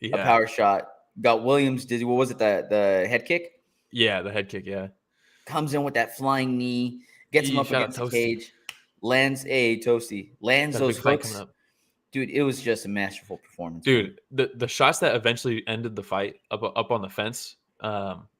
a power shot. Got Williams. What was it? The head kick? Yeah, the head kick. Yeah. Comes in with that flying knee, gets him up against the cage, lands lands those hooks. Dude, it was just a masterful performance. Dude, the shots that eventually ended the fight up on the fence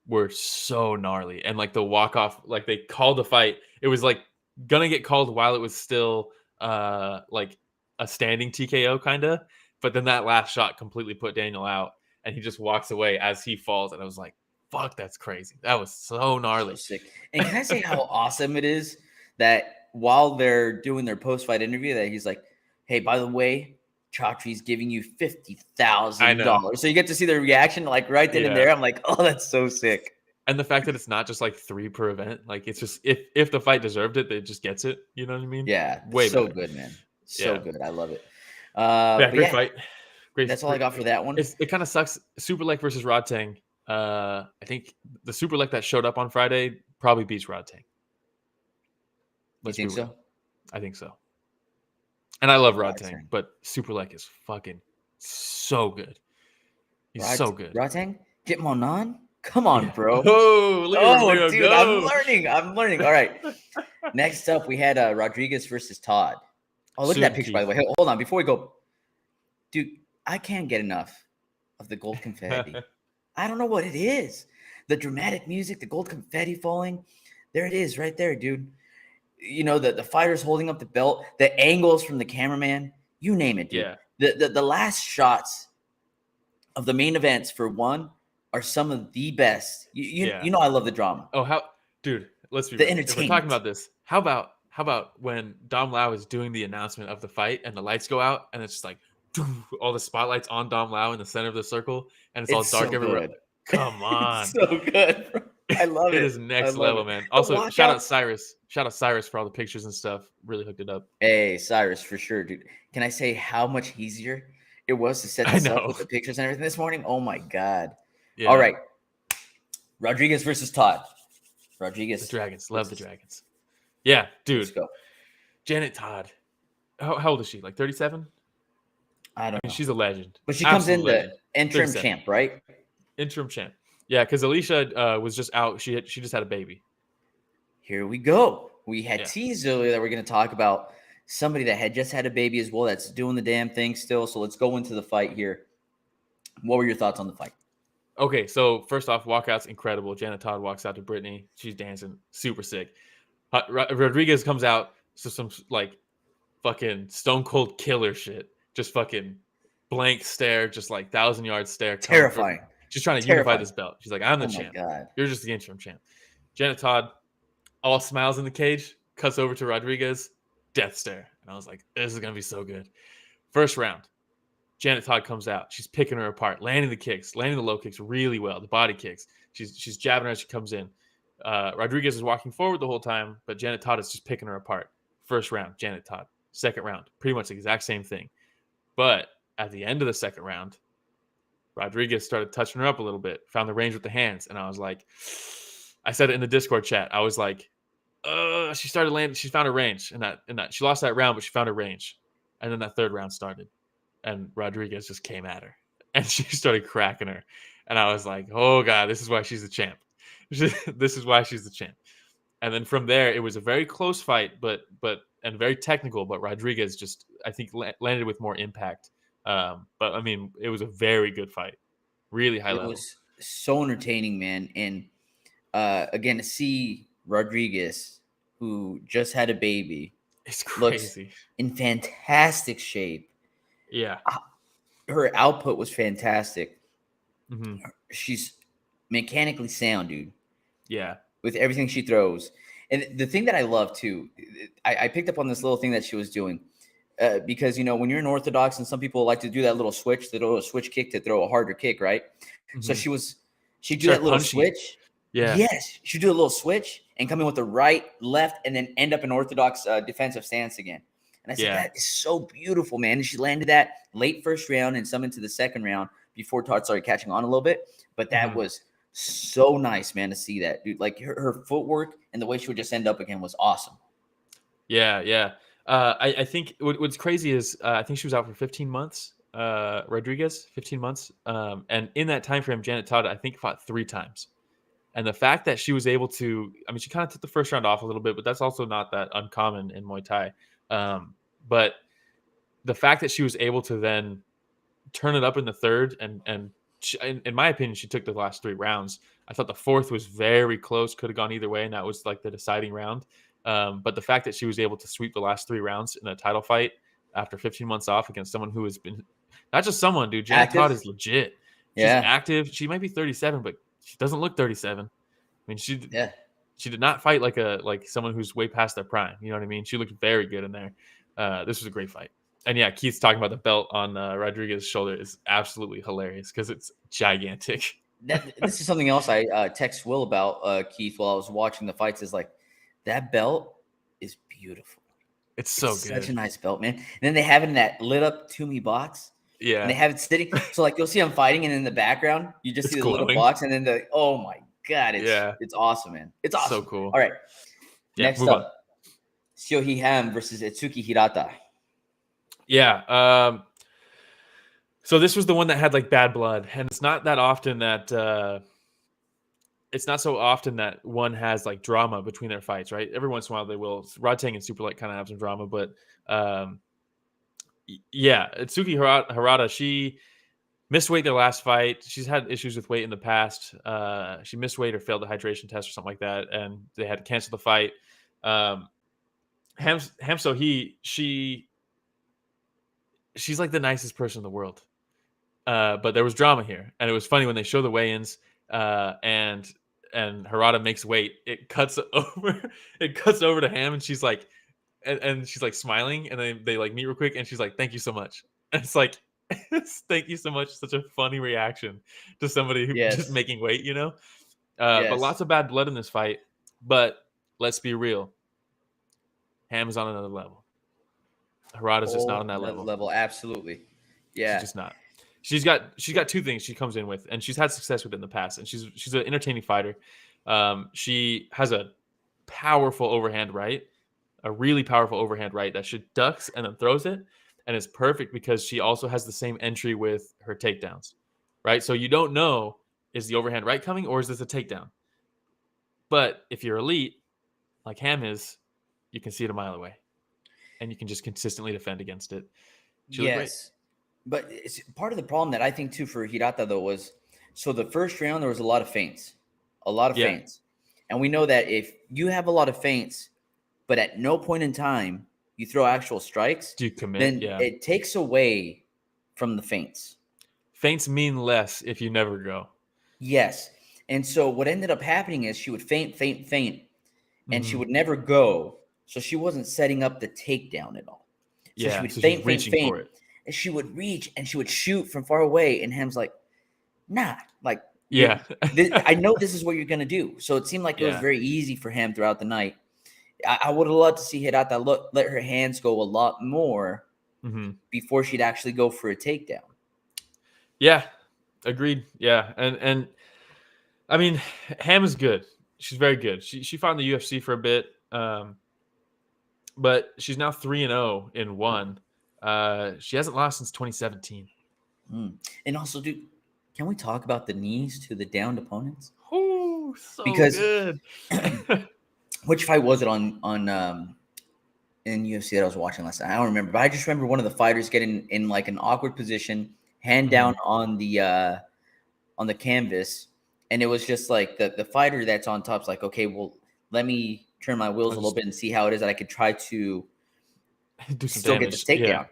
were so gnarly. And like the walk off, like they called the fight. It was like gonna get called while it was still like a standing TKO kind of, but then that last shot completely put Daniel out, and he just walks away as he falls, and I was like, fuck, that's crazy. That was so gnarly. So sick. And can I say how awesome it is that while they're doing their post-fight interview, that he's like, hey, by the way, Chatri's giving you $50,000. So you get to see the reaction like right then and there. I'm like, oh, that's so sick. And the fact that it's not just like 3 per event, like it's just if the fight deserved it, it just gets it. You know what I mean? Yeah, way so better. good, man. So good. I love it. Great fight. Great. That's all I got for that one. It kind of sucks. Superlek versus Rodtang. I think the Superlek that showed up on Friday probably beats Rodtang. You think so? I think so. And I love Rodtang, but Superlek is fucking so good. He's so good. Rodtang, get him on. Come on, bro. Oh, dude, go. I'm learning. All right. Next up, we had Rodrigues versus Todd. Oh, look at that picture, by the way. Hey, hold on. Before we go, dude, I can't get enough of the gold confetti. I don't know what it is. The dramatic music, the gold confetti falling. There it is right there, dude. You know, the fighters holding up the belt, the angles from the cameraman, you name it, dude. Yeah. The last shots of the main events for one are some of the best. You know I love the drama. Oh, dude, let's be the real. Entertainment. If we're talking about this, how about when Dom Lau is doing the announcement of the fight and the lights go out and it's just like all the spotlights on Dom Lau in the center of the circle and it's all dark everywhere. Come on. So good, bro. I love it. It is next level, man. Also, shout out Cyrus. Shout out Cyrus for all the pictures and stuff. Really hooked it up. Hey, Cyrus, for sure, dude. Can I say how much easier it was to set this up with the pictures and everything this morning? Oh my God. Yeah. All right. Rodrigues versus Todd. Rodrigues. The Dragons. Love the Dragons. Yeah, dude. Let's go. Janet Todd. How old is she? Like 37? I don't know. She's a legend. But she comes in the interim champ, right? Interim champ. Yeah, because Allycia was just out. She just had a baby. Here we go. We had teased earlier that we're going to talk about somebody that had just had a baby as well that's doing the damn thing still. So let's go into the fight here. What were your thoughts on the fight? Okay, so first off, walkout's incredible. Janet Todd walks out to Brittany. She's dancing. Super sick. Rodrigues comes out. So some like fucking stone cold killer shit. Just fucking blank stare. Just like 1,000-yard stare. Terrifying. She's trying to unify this belt. She's like, I'm the champ. God. You're just the interim champ. Janet Todd, all smiles in the cage, cuts over to Rodrigues, death stare. And I was like, this is going to be so good. First round, Janet Todd comes out. She's picking her apart, landing the kicks, landing the low kicks really well, the body kicks. She's jabbing her as she comes in. Rodrigues is walking forward the whole time, but Janet Todd is just picking her apart. First round, Janet Todd. Second round, pretty much the exact same thing. But at the end of the second round, Rodrigues started touching her up a little bit, found the range with the hands. And I was like, I said it in the Discord chat. I was like, she started landing. She found her range and that she lost that round, but she found her range. And then that third round started and Rodrigues just came at her and she started cracking her. And I was like, oh God, this is why she's the champ. This is why she's the champ. And then from there, it was a very close fight, and very technical, but Rodrigues just, I think, landed with more impact. But I mean, it was a very good fight, really high level. It was so entertaining, man. And again, to see Rodrigues, who just had a baby, it's crazy, looks in fantastic shape. Yeah, her output was fantastic. Mm-hmm. She's mechanically sound, dude. Yeah, with everything she throws. And the thing that I love too, I picked up on this little thing that she was doing. Because, you know, when you're an Orthodox and some people like to do that little switch, the little switch kick to throw a harder kick, right? Mm-hmm. So she'd do that little switch. Yeah. Yes. She'd do a little switch and come in with the right, left, and then end up in Orthodox defensive stance again. And I said, that is so beautiful, man. And she landed that late first round and some into the second round before Todd started catching on a little bit. But that was so nice, man, to see that, dude. Like her footwork and the way she would just end up again was awesome. Yeah, yeah. I think what's crazy is I think she was out for 15 months. Rodrigues, 15 months. And in that time frame, Janet Todd, I think, fought 3 times. And the fact that she was able to, I mean, she kind of took the first round off a little bit, but that's also not that uncommon in Muay Thai. But the fact that she was able to then turn it up in the third, and she, in my opinion, she took the last 3 rounds. I thought the fourth was very close, could have gone either way, and that was like the deciding round. But the fact that she was able to sweep the last 3 rounds in a title fight, after 15 months off against someone who has been not just someone, dude. Janet Active? Todd is legit. She's Yeah. active. She might be 37, but she doesn't look 37. I mean, she did not fight like someone who's way past their prime. You know what I mean? She looked very good in there. This was a great fight. And yeah, Keith's talking about the belt on Rodrigues' shoulder is absolutely hilarious because it's gigantic. This is something else I text Will about, Keith, while I was watching the fights. Is like that belt is beautiful. It's so good. Such a nice belt, man. And then they have it in that lit up Toomey box. Yeah. And they have it sitting. So like you'll see them fighting, and in the background, you just see the little box, and then oh my God, it's awesome, man. It's awesome. So cool. All right. Yeah, Next up, Seo Hee Ham versus Itsuki Hirata. Yeah. So this was the one that had like bad blood, and it's not that often that it's not so often that one has like drama between their fights, right? Every once in a while they will. Rodtang and Superlek kind of have some drama, but yeah, Itsuki Hirata, she missed weight their last fight. She's had issues with weight in the past. She missed weight or failed the hydration test or something like that, and they had to cancel the fight. Seo Hee, she's like the nicest person in the world. But there was drama here, and it was funny when they show the weigh-ins, and Hirata makes weight. It cuts over to Ham, and she's like, and she's like smiling, and then they like meet real quick, and she's like, "Thank you so much." And it's like, "Thank you so much." Such a funny reaction to somebody who's just making weight, you know. But lots of bad blood in this fight. But let's be real, Ham is on another level. Hirata's just not on that level. Absolutely. Yeah. She's just not. She's got two things she comes in with, and she's had success with it in the past. And she's an entertaining fighter. She has a powerful overhand right, a really powerful overhand right that she ducks and then throws it, and it's perfect because she also has the same entry with her takedowns, right? So you don't know, is the overhand right coming or is this a takedown? But if you're elite, like Ham is, you can see it a mile away, and you can just consistently defend against it. She looked great. But it's part of the problem that I think too for Hirata though was, so the first round there was a lot of feints, and we know that if you have a lot of feints, but at no point in time you throw actual strikes, do you commit? Then it takes away from the feints. Feints mean less if you never go. Yes, and so what ended up happening is she would feint, and she would never go, so she wasn't setting up the takedown at all. So she would feint for it. And she would reach and she would shoot from far away. And Ham's like, nah, like, yeah, I know this is what you're going to do. So it seemed like it was very easy for Ham throughout the night. I would have loved to see Hirata let her hands go a lot more before she'd actually go for a takedown. Yeah, agreed. Yeah. And I mean, Ham is good. She's very good. She fought in the UFC for a bit. But she's now 3-0 in one. She hasn't lost since 2017. And also, dude, can we talk about the knees to the downed opponents? Oh, so good. Which fight was it on in UFC that I was watching last night? I don't remember, but I just remember one of the fighters getting in like an awkward position, hand down on the canvas, and it was just like the fighter that's on top's like, okay, well, let me turn my wheels a little bit and see how it is that I could try to still get the takedown.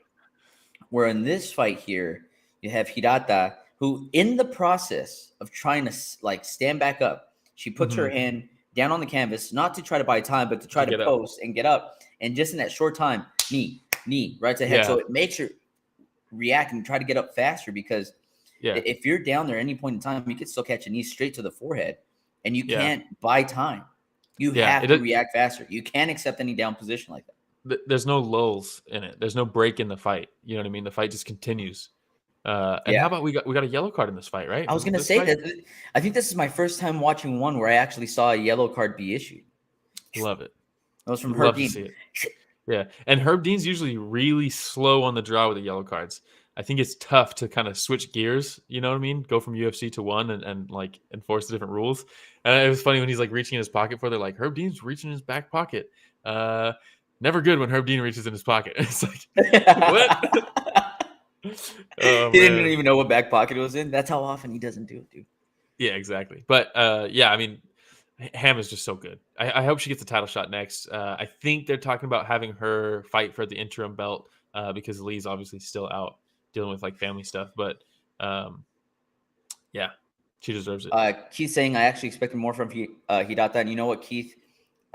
Where in this fight here, you have Hirata, who in the process of trying to like stand back up, she puts her hand down on the canvas, not to try to buy time, but to try to post and get up. And just in that short time, knee, right to the head. Yeah. So it makes her react and try to get up faster because if you're down there at any point in time, you can still catch a knee straight to the forehead, and you can't buy time. You have to react faster. You can't accept any down position like that. There's no lulls in it. There's no break in the fight. You know what I mean? The fight just continues. And how about we got a yellow card in this fight, right? I was going to say that I think this is my first time watching one where I actually saw a yellow card be issued. Love it. That was from Herb Dean. See it. Yeah, and Herb Dean's usually really slow on the draw with the yellow cards. I think it's tough to kind of switch gears. You know what I mean? Go from UFC to one and like enforce the different rules. And it was funny when he's like reaching in his pocket for. They're like, Herb Dean's reaching in his back pocket. Never good when Herb Dean reaches in his pocket. It's like, what? He didn't even know what back pocket it was in. That's how often he doesn't do it, dude. Yeah, exactly. But I mean, Ham is just so good. I hope she gets a title shot next. I think they're talking about having her fight for the interim belt because Lee's obviously still out dealing with like family stuff. But yeah, she deserves it. Keith saying I actually expected more from Hirata. And you know what, Keith?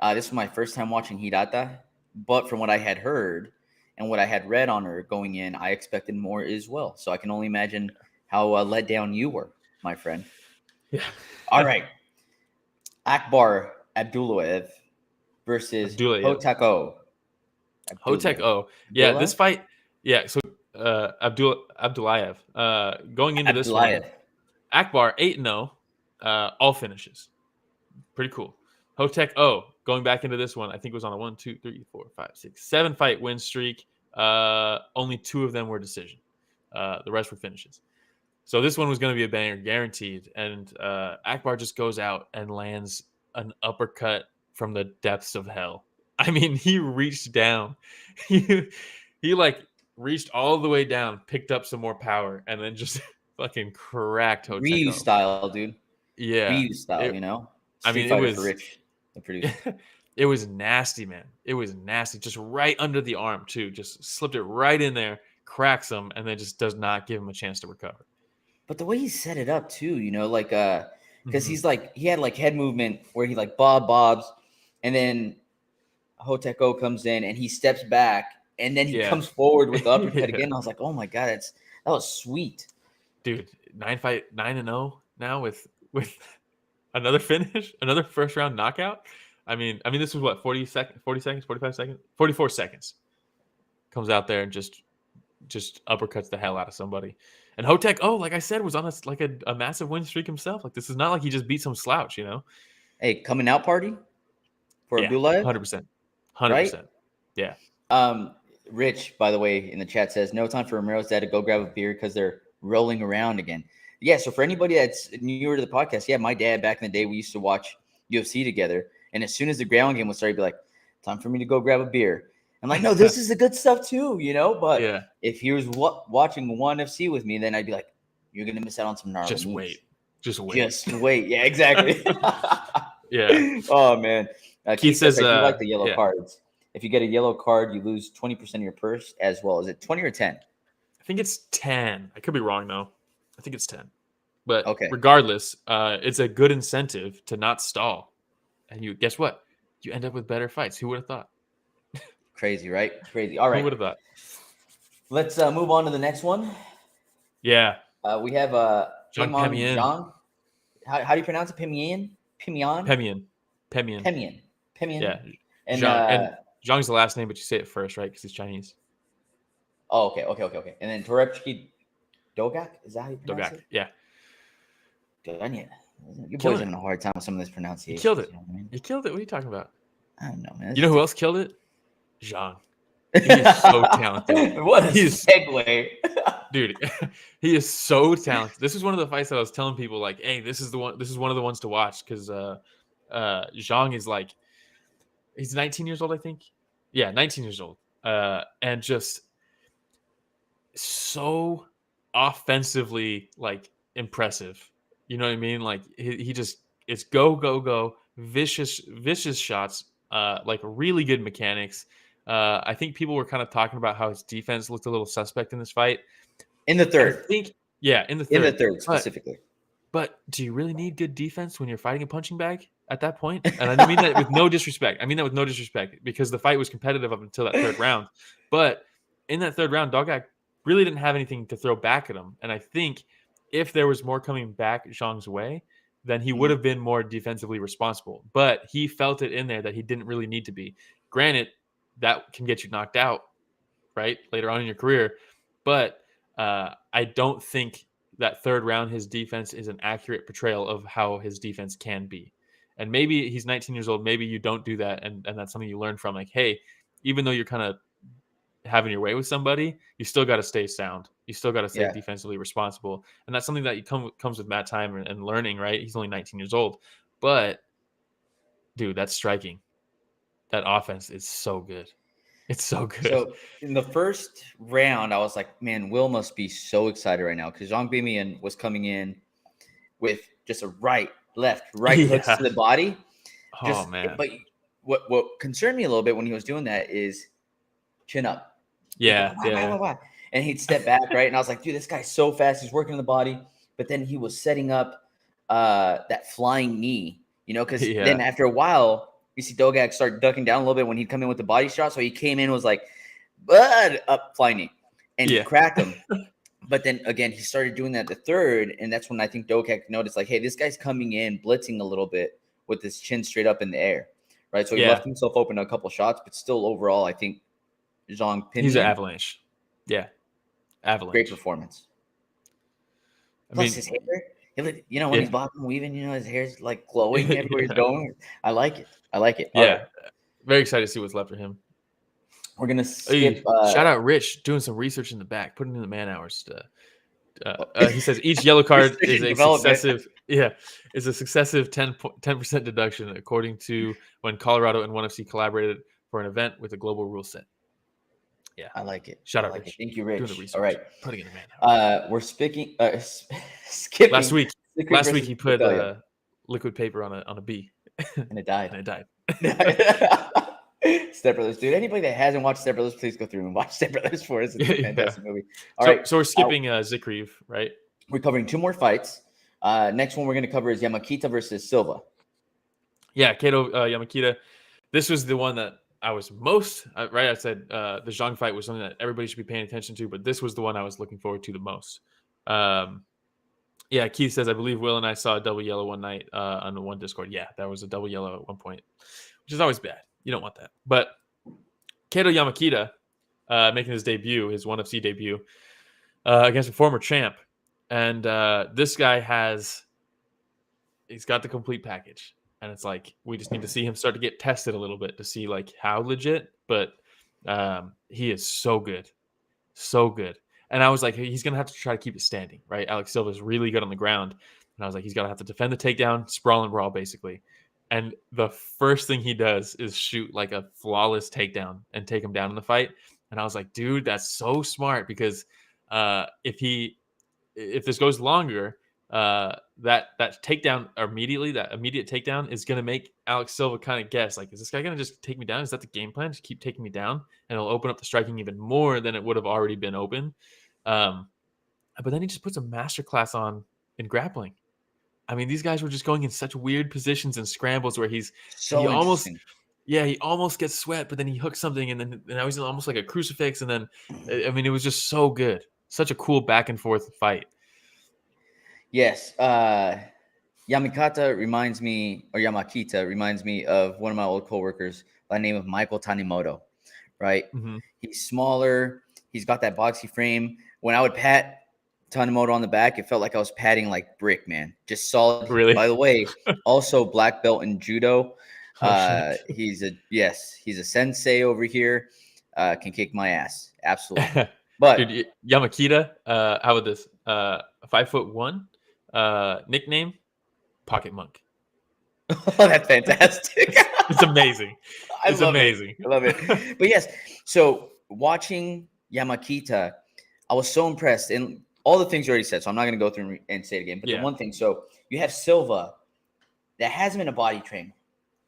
This was my first time watching Hirata, but from what I had heard and what I had read on her going in, I expected more as well. So I can only imagine how let down you were, my friend. Yeah. All right. Akbar Abdullaev versus Abdullaev. Hotek O. Yeah, this fight. Yeah, so Abdullaev. Going into this one, Akbar 8-0, all finishes. Pretty cool. Hotek O going back into this one, I think it was on a 1, 2, 3, 4, 5, 6, 7 fight win streak. Only 2 of them were decision. The rest were finishes. So this one was going to be a banger, guaranteed. And Akbar just goes out and lands an uppercut from the depths of hell. I mean, he reached down. he like reached all the way down, picked up some more power, and then just fucking cracked Hotek. Ryu style, dude. Yeah. Ryu style, you know? Street Fighter for Rich, the producer. It was nasty, man. It was nasty. Just right under the arm, too. Just slipped it right in there, cracks him, and then just does not give him a chance to recover. But the way he set it up, too, you know, like, because he's like, he had like head movement where he like bobs, and then Hotek O comes in and he steps back, and then he comes forward with the uppercut again. I was like, oh my God, that was sweet. Dude, 9-0 now with another finish, another first round knockout. I mean, this was what, 40 seconds, 45 seconds, 44 seconds. Comes out there and just uppercuts the hell out of somebody. And Hotek O, like I said, was on a massive win streak himself. Like, this is not like he just beat some slouch, you know? Hey, coming out party for Abdullaev? 100%. 100%. Right? Yeah. Rich, by the way, in the chat says, no time for Romero's dad to go grab a beer because they're rolling around again. Yeah, so for anybody that's newer to the podcast, yeah, my dad back in the day, we used to watch UFC together. And as soon as the ground game would start, he'd be like, time for me to go grab a beer. I'm like, no, this is the good stuff too, you know? But if he was watching ONE FC with me, then I'd be like, you're going to miss out on some gnarly moves. Just wait. Yeah, exactly. Yeah. Oh, man. Keith says, you like the yellow cards. If you get a yellow card, you lose 20% of your purse as well. Is it 20 or 10? I think it's 10. I could be wrong, though. I think it's 10. But regardless, it's a good incentive to not stall. And you guess what? You end up with better fights. Who would have thought? Crazy, right? Crazy. All right. Who would have thought? Let's move on to the next one. Yeah. We have Peimian. Zhang. How do you pronounce it? Peimian? Peimian. Yeah. And Zhang's the last name, but you say it first, right? Because he's Chinese. Oh, okay. And then Torepchi Dogak? Is that how you pronounce it? Yeah. Danial. You boys having a hard time with some of this pronunciation. You killed it. You know what I mean? You killed it. What are you talking about? I don't know, man. You know who else killed it? Zhang. He is so talented. What a segue. Dude, he is so talented. This is one of the fights that I was telling people, like, hey, this is one of the ones to watch, because Zhang is like, he's 19 years old, I think. Yeah, 19 years old. And just so offensively, like, impressive. You know what I mean? Like, he just, it's go, vicious shots, like really good mechanics. I think people were kind of talking about how his defense looked a little suspect in this fight. In the third. I think, in the third. In the third, specifically. But do you really need good defense when you're fighting a punching bag at that point? And I don't mean that with no disrespect. I mean that with no disrespect, because the fight was competitive up until that third round. But in that third round, Dogak really didn't have anything to throw back at him. And I think if there was more coming back Zhang's way, then he would have been more defensively responsible. But he felt it in there that he didn't really need to be. Granted, that can get you knocked out, right, later on in your career. But I don't think that third round, his defense is an accurate portrayal of how his defense can be. And maybe he's 19 years old. Maybe you don't do that. And that's something you learn from. Like, hey, even though you're kind of having your way with somebody, you still got to stay sound. You still got to stay defensively responsible. And that's something that you comes with Matt time and learning, right? He's only 19 years old. But, dude, that's striking. That offense is so good. It's so good. So in the first round, I was like, man, Will must be so excited right now, because Zhang Peimian was coming in with just a right hooks to the body. Man. But what concerned me a little bit when he was doing that is chin up. Yeah, He'd go, "Wah." And he'd step back, right? And I was like, dude, this guy's so fast. He's working the body. But then he was setting up that flying knee, because then after a while, you see Dogak start ducking down a little bit when he'd come in with the body shot. So he came in and was like, bud, up flying knee. And he cracked him. But then again, he started doing that the third. And that's when I think Dogak noticed, like, hey, this guy's coming in, blitzing a little bit with his chin straight up in the air. Right. So he left himself open to a couple shots. But still, overall, I think Zhang Pineda. He's an avalanche. Yeah. Avalanche. Great performance. Plus his hair, when he's bobbing, weaving, his hair's like glowing everywhere he's going. I like it. Yeah. Right. Very excited to see what's left for him. We're going to skip. Shout out Rich doing some research in the back, putting in the man hours. He says each yellow card is a successive 10% deduction according to when Colorado and ONE FC collaborated for an event with a global rule set. Yeah, I like it. Shout out, Rich. Thank you, Rich. Doing the research, all right, putting in the man. We're skipping. Last week he put liquid paper on a bee, and it died. Step Brothers, dude. Anybody that hasn't watched Step Brothers, please go through and watch Step Brothers for us. It's a fantastic movie. All right, so we're skipping Zikriv, right? We're covering 2 more fights. Next one we're going to cover is Yamakita versus Silva. Yeah, Kato Yamakita. This was the one that I was most right. I said the Zhang fight was something that everybody should be paying attention to, but this was the one I was looking forward to the most. Keith says, I believe Will and I saw a double yellow one night on the one Discord. Yeah, that was a double yellow at one point, which is always bad. You don't want that. But Kato Yamakita making his debut, his ONE FC debut against a former champ, and this guy he's got the complete package. And it's like, we just need to see him start to get tested a little bit to see like how legit, but he is so good. So good. And I was like, he's going to have to try to keep it standing, right? Alex Silva is really good on the ground. And I was like, he's going to have to defend the takedown, sprawl and brawl basically. And the first thing he does is shoot like a flawless takedown and take him down in the fight. And I was like, dude, that's so smart because if this goes longer, that takedown that immediate takedown is going to make Alex Silva kind of guess, like, is this guy going to just take me down? Is that the game plan? Just keep taking me down, and it'll open up the striking even more than it would have already been open. But then he just puts a masterclass on in grappling. I mean, these guys were just going in such weird positions and scrambles where he almost gets sweat, but then he hooks something, and now he's almost like a crucifix. And then, I mean, it was just so good. Such a cool back and forth fight. Yes. Yamakita reminds me of one of my old coworkers by the name of Michael Tanimoto, right? Mm-hmm. He's smaller. He's got that boxy frame. When I would pat Tanimoto on the back, it felt like I was patting like brick, man. Just solid. Really? By the way, also black belt in judo. He's a sensei over here. Can kick my ass. Absolutely. But dude, Yamakita, how about this? 5'1", nickname Pocket Monk. Oh, that's fantastic. It's amazing. It's amazing. I love it. But yes, so watching Yamakita, I was so impressed. And all the things you already said, so I'm not going to go through and say it again. But the one thing, so you have Silva that hasn't been a body trainer,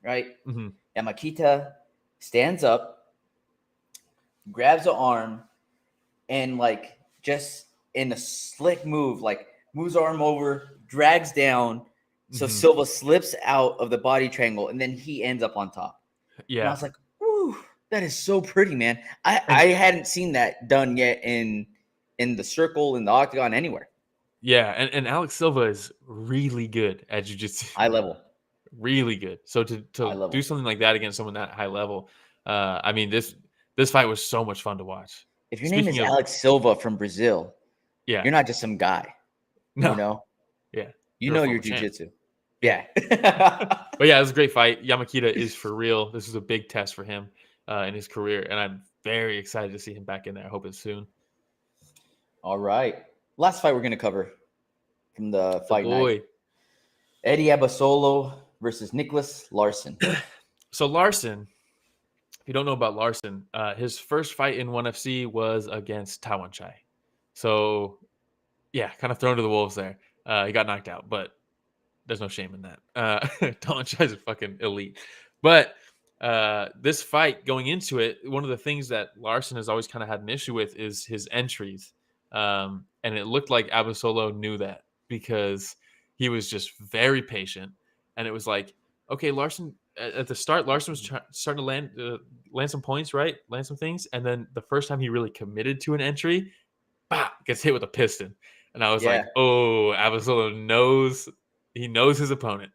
right? Mm-hmm. Yamakita stands up, grabs the arm, and like just in a slick move, like moves arm over, drags down. So Silva slips out of the body triangle, and then he ends up on top. Yeah. And I was like, "Ooh, that is so pretty, man." I hadn't seen that done yet in the circle, in the octagon, anywhere. Yeah, and Alex Silva is really good at jiu-jitsu. High level. Really good. So to do something like that against someone that high level, I mean, this fight was so much fun to watch. If your name is Alex Silva from Brazil, you're not just some guy. No. You know? Yeah. You know your jiu-jitsu. Yeah. But yeah, it was a great fight. Yamakita is for real. This is a big test for him in his career, and I'm very excited to see him back in there. I hope it's soon. All right. Last fight we're going to cover from the fight night. Eddie Abasolo versus Nicholas Larson. So Larson, if you don't know about Larson, his first fight in ONE FC was against Tawan Chai. So, yeah, kind of thrown to the wolves there. He got knocked out, but there's no shame in that. Tawan Chai is fucking elite. But this fight going into it, one of the things that Larson has always kind of had an issue with is his entries. And it looked like Abasolo knew that because he was just very patient. And it was like, okay, Larson, at the start, Larson was starting to land some points, right? Land some things. And then the first time he really committed to an entry, gets hit with a piston. And I was like, oh, Abasolo knows his opponent.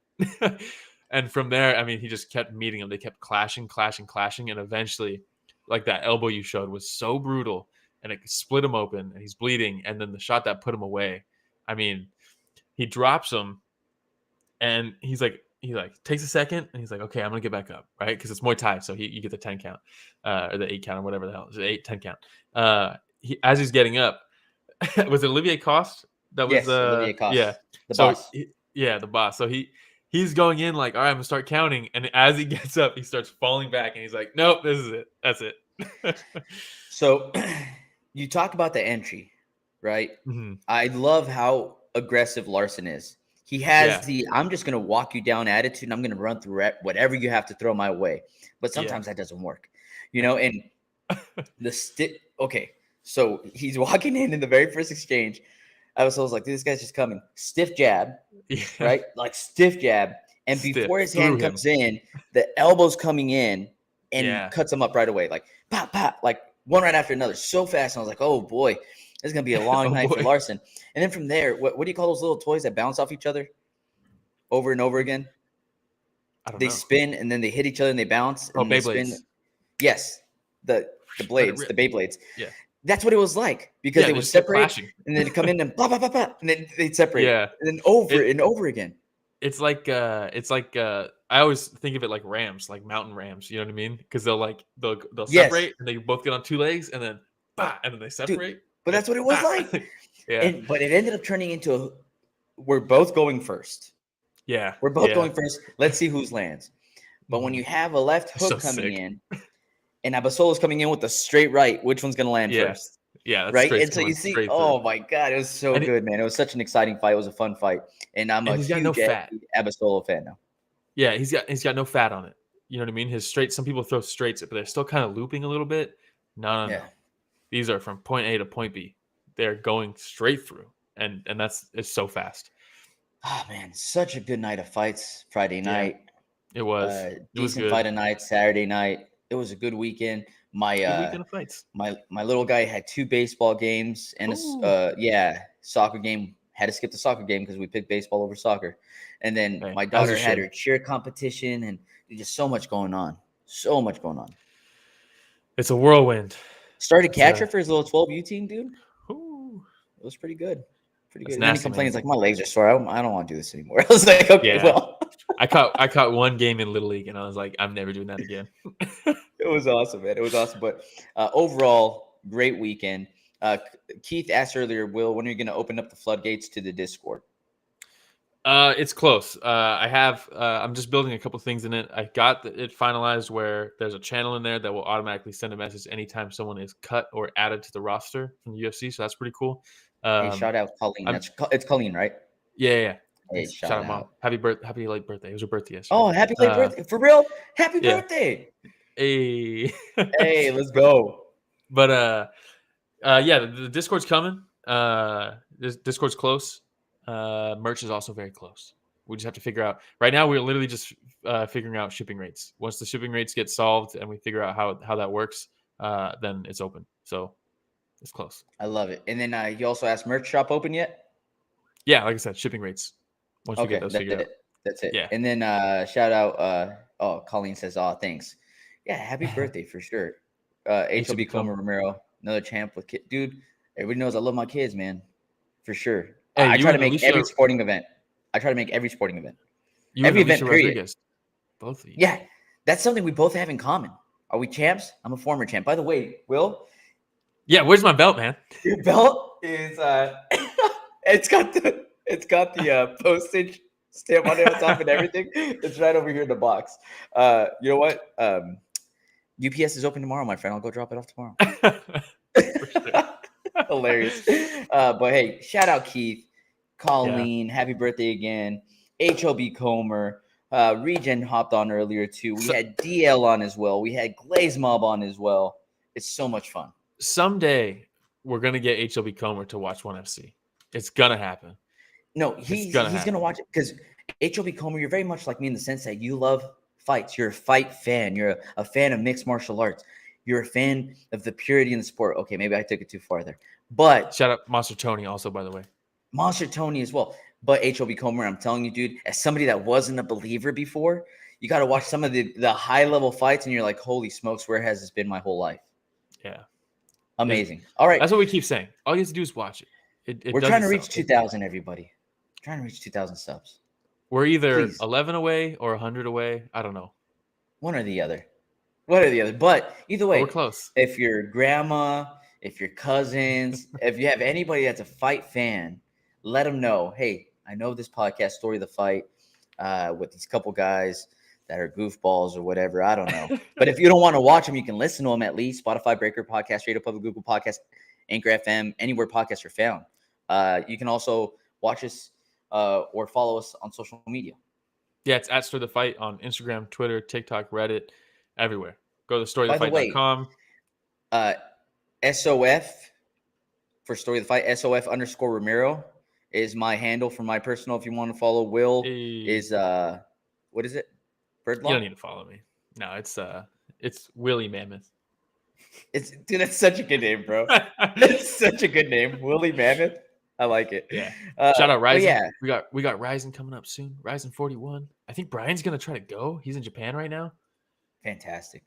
And from there, I mean, he just kept meeting him. They kept clashing. And eventually, like that elbow you showed was so brutal and it split him open and he's bleeding. And then the shot that put him away, I mean, he drops him and he takes a second and he's like, okay, I'm going to get back up, right? Because it's Muay Thai. So you get the 10 count or the 8 count or whatever the hell. It's 10 count. As he's getting up, was it Olivier Coste? That was Olivier Coste. Yeah. The boss. The boss. So he's going in like, all right, I'm gonna start counting. And as he gets up, he starts falling back and he's like, nope, this is it. That's it. So you talk about the entry, right? Mm-hmm. I love how aggressive Larson is. He has I'm just going to walk you down attitude and I'm going to run through whatever you have to throw my way. But sometimes that doesn't work, and the stick. Okay. So he's walking in the very first exchange. I was like, dude, this guy's just coming. Stiff jab, right? Like stiff jab. And before his hand comes in, the elbow's coming in and cuts him up right away. Like, pop, pop, like one right after another. So fast. And I was like, oh, boy, this is going to be a long night for Larson. And then from there, what do you call those little toys that bounce off each other over and over again? They spin and then they hit each other and they bounce. Oh, and Beyblades. Yes. The blades, the Beyblades. Yeah. That's what it was like because they would separate and then come in and blah, blah, blah, blah, and then they'd separate. Yeah. And then over and over again. It's like I always think of it like rams, like mountain rams. You know what I mean? Because they'll separate and they both get on 2 legs and then they separate. Dude, but that's what it was like. Yeah. But it ended up turning into we're both going first. Yeah. We're both going first. Let's see whose lands. But when you have a left hook coming in and Abasolo's coming in with a straight right, which one's going to land first? Yeah. That's right. And so you see, oh my God, it was so good, man. It was such an exciting fight. It was a fun fight. And I'm a huge Abasolo fan now. Yeah. He's got no fat on it. You know what I mean? His straight, some people throw straights, but they're still kind of looping a little bit. No. These are from point A to point B. They're going straight through. And it's so fast. Oh man, such a good night of fights Friday night. It was. Decent fight of night, Saturday night. It was a good weekend. My weekend of fights. My little guy had 2 baseball games and a soccer game. Had to skip the soccer game because we picked baseball over soccer. And then my daughter had her cheer competition and just so much going on. So much going on. It's a whirlwind. Started catcher for his little 12U team, dude. Ooh. It was pretty good. Pretty good. That's And then he nasty, complains man. like, my legs are sore. I don't want to do this anymore. I was like, okay, well. I caught one game in Little League and I was like, I'm never doing that again. It was awesome, man. It was awesome. But overall, great weekend. Keith asked earlier, Will, when are you going to open up the floodgates to the Discord? It's close. I'm just building a couple things in it. I got it finalized where there's a channel in there that will automatically send a message anytime someone is cut or added to the roster from the UFC. So that's pretty cool. Hey, shout out Colleen. It's Colleen, right? Yeah. Hey, shout out. Mom. Happy late birthday. It was her birthday yesterday. Oh, happy late birthday. For real? Happy birthday. Hey. Hey, let's go. But the Discord's coming. This Discord's close. Merch is also very close. We just have to figure out. Right now, we're literally just figuring out shipping rates. Once the shipping rates get solved and we figure out how that works, then it's open. So it's close. I love it. And then you also asked merch shop open yet? Yeah, like I said, shipping rates. Once we get those figured out. That's it. Yeah. And then shout out. Colleen says, "Oh, thanks." Yeah, happy birthday for sure. HLB Comer Romero, another champ with kid. Dude, everybody knows I love my kids, man. For sure. Hey, I try to make every sporting event. Every event, period. Rodrigues, both of you. Yeah, that's something we both have in common. Are we champs? I'm a former champ. By the way, Will. Yeah, where's my belt, man? Your belt is it's got the postage stamp on it on top and everything. It's right over here in the box. You know what? UPS is open tomorrow, my friend. I'll go drop it off tomorrow. For sure. Hilarious. But hey, shout out Keith, Colleen, happy birthday again. HLB Comer, Regen hopped on earlier too. We had DL on as well. We had Glaze Mob on as well. It's so much fun. Someday we're gonna get HLB Comer to watch ONE FC. It's gonna happen. No, he's gonna watch it because HLB Comer, you're very much like me in the sense that you love fights. You're a fight fan. You're a fan of mixed martial arts. You're a fan of the purity in the sport. Okay, maybe I took it too far there. But shout out Monster Tony also, by the way. Monster Tony as well. But HLB Comer, I'm telling you, dude, as somebody that wasn't a believer before, you got to watch some of the high-level fights, and you're like, holy smokes, where has this been my whole life? Yeah. Amazing. All right. That's what we keep saying. All you have to do is watch it. We're trying to reach 2,000, everybody. Trying to reach 2,000 subs. We're either 11 away or 100 away. I don't know. One or the other. But either way, we're close. If your grandma, if your cousins, if you have anybody that's a fight fan, let them know, hey, I know this podcast, Story of the Fight, with these couple guys that are goofballs or whatever. I don't know. But if you don't want to watch them, you can listen to them at least. Spotify, Breaker, Podcast, Radio Public, Google Podcast, Anchor FM, anywhere podcasts are found. You can also watch us or follow us on social media. Yeah, it's at Story of the Fight on Instagram, Twitter, TikTok, Reddit, everywhere. Go to storyofthefight.com. SOF for Story of the Fight, SOF _ Ramiro is my handle for my personal. If you want to follow Will, is what is it? Birdlaw? You don't need to follow me. No, it's Willie Mammoth. Dude, that's such a good name, bro. It's such a good name, Willie Mammoth. I like it. Yeah. Shout out Ryzen. Yeah. We got Ryzen coming up soon. Ryzen 41. I think Brian's gonna try to go. He's in Japan right now. Fantastic.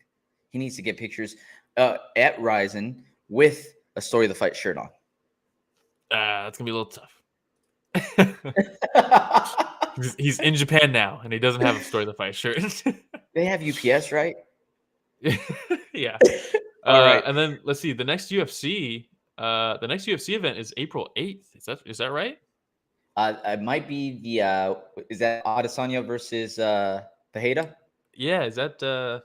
He needs to get pictures at Ryzen with a Story of the Fight shirt on. That's gonna be a little tough. He's in Japan now, and he doesn't have a Story of the Fight shirt. They have UPS, right? Yeah. All right. And then let's see. The next UFC event is April 8th. Is that right? It might be the is that Adesanya versus Pineda? Yeah. Is that so?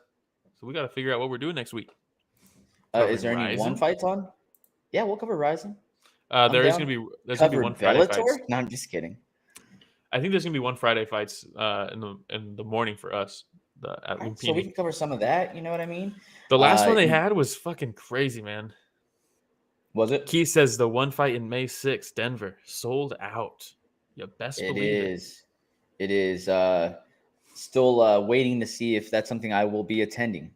We got to figure out what we're doing next week. Is there any one fights on? Yeah, we'll cover Ryzen. There's gonna be one Friday fights. No, I'm just kidding. I think there's gonna be one Friday fights in the morning for us. At right, so we can cover some of that. You know what I mean? The last one they had was fucking crazy, man. Was it? Key says the one fight in May 6th, Denver, sold out. You best believe it. It is. Still waiting to see if that's something I will be attending.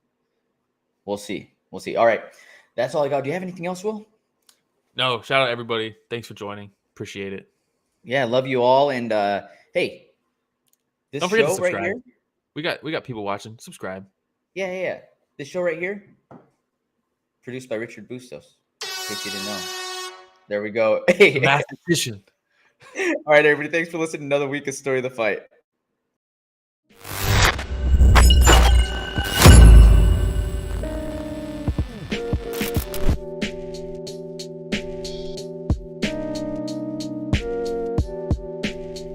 We'll see. All right. That's all I got. Do you have anything else, Will? No. Shout out everybody. Thanks for joining. Appreciate it. Yeah, love you all. And hey, this don't forget show to subscribe. Right here. We got people watching. Subscribe. Yeah. This show right here, produced by Richard Bustos. In case you didn't know. There we go. Mathematician. All right, everybody. Thanks for listening to another week of Story of the Fight.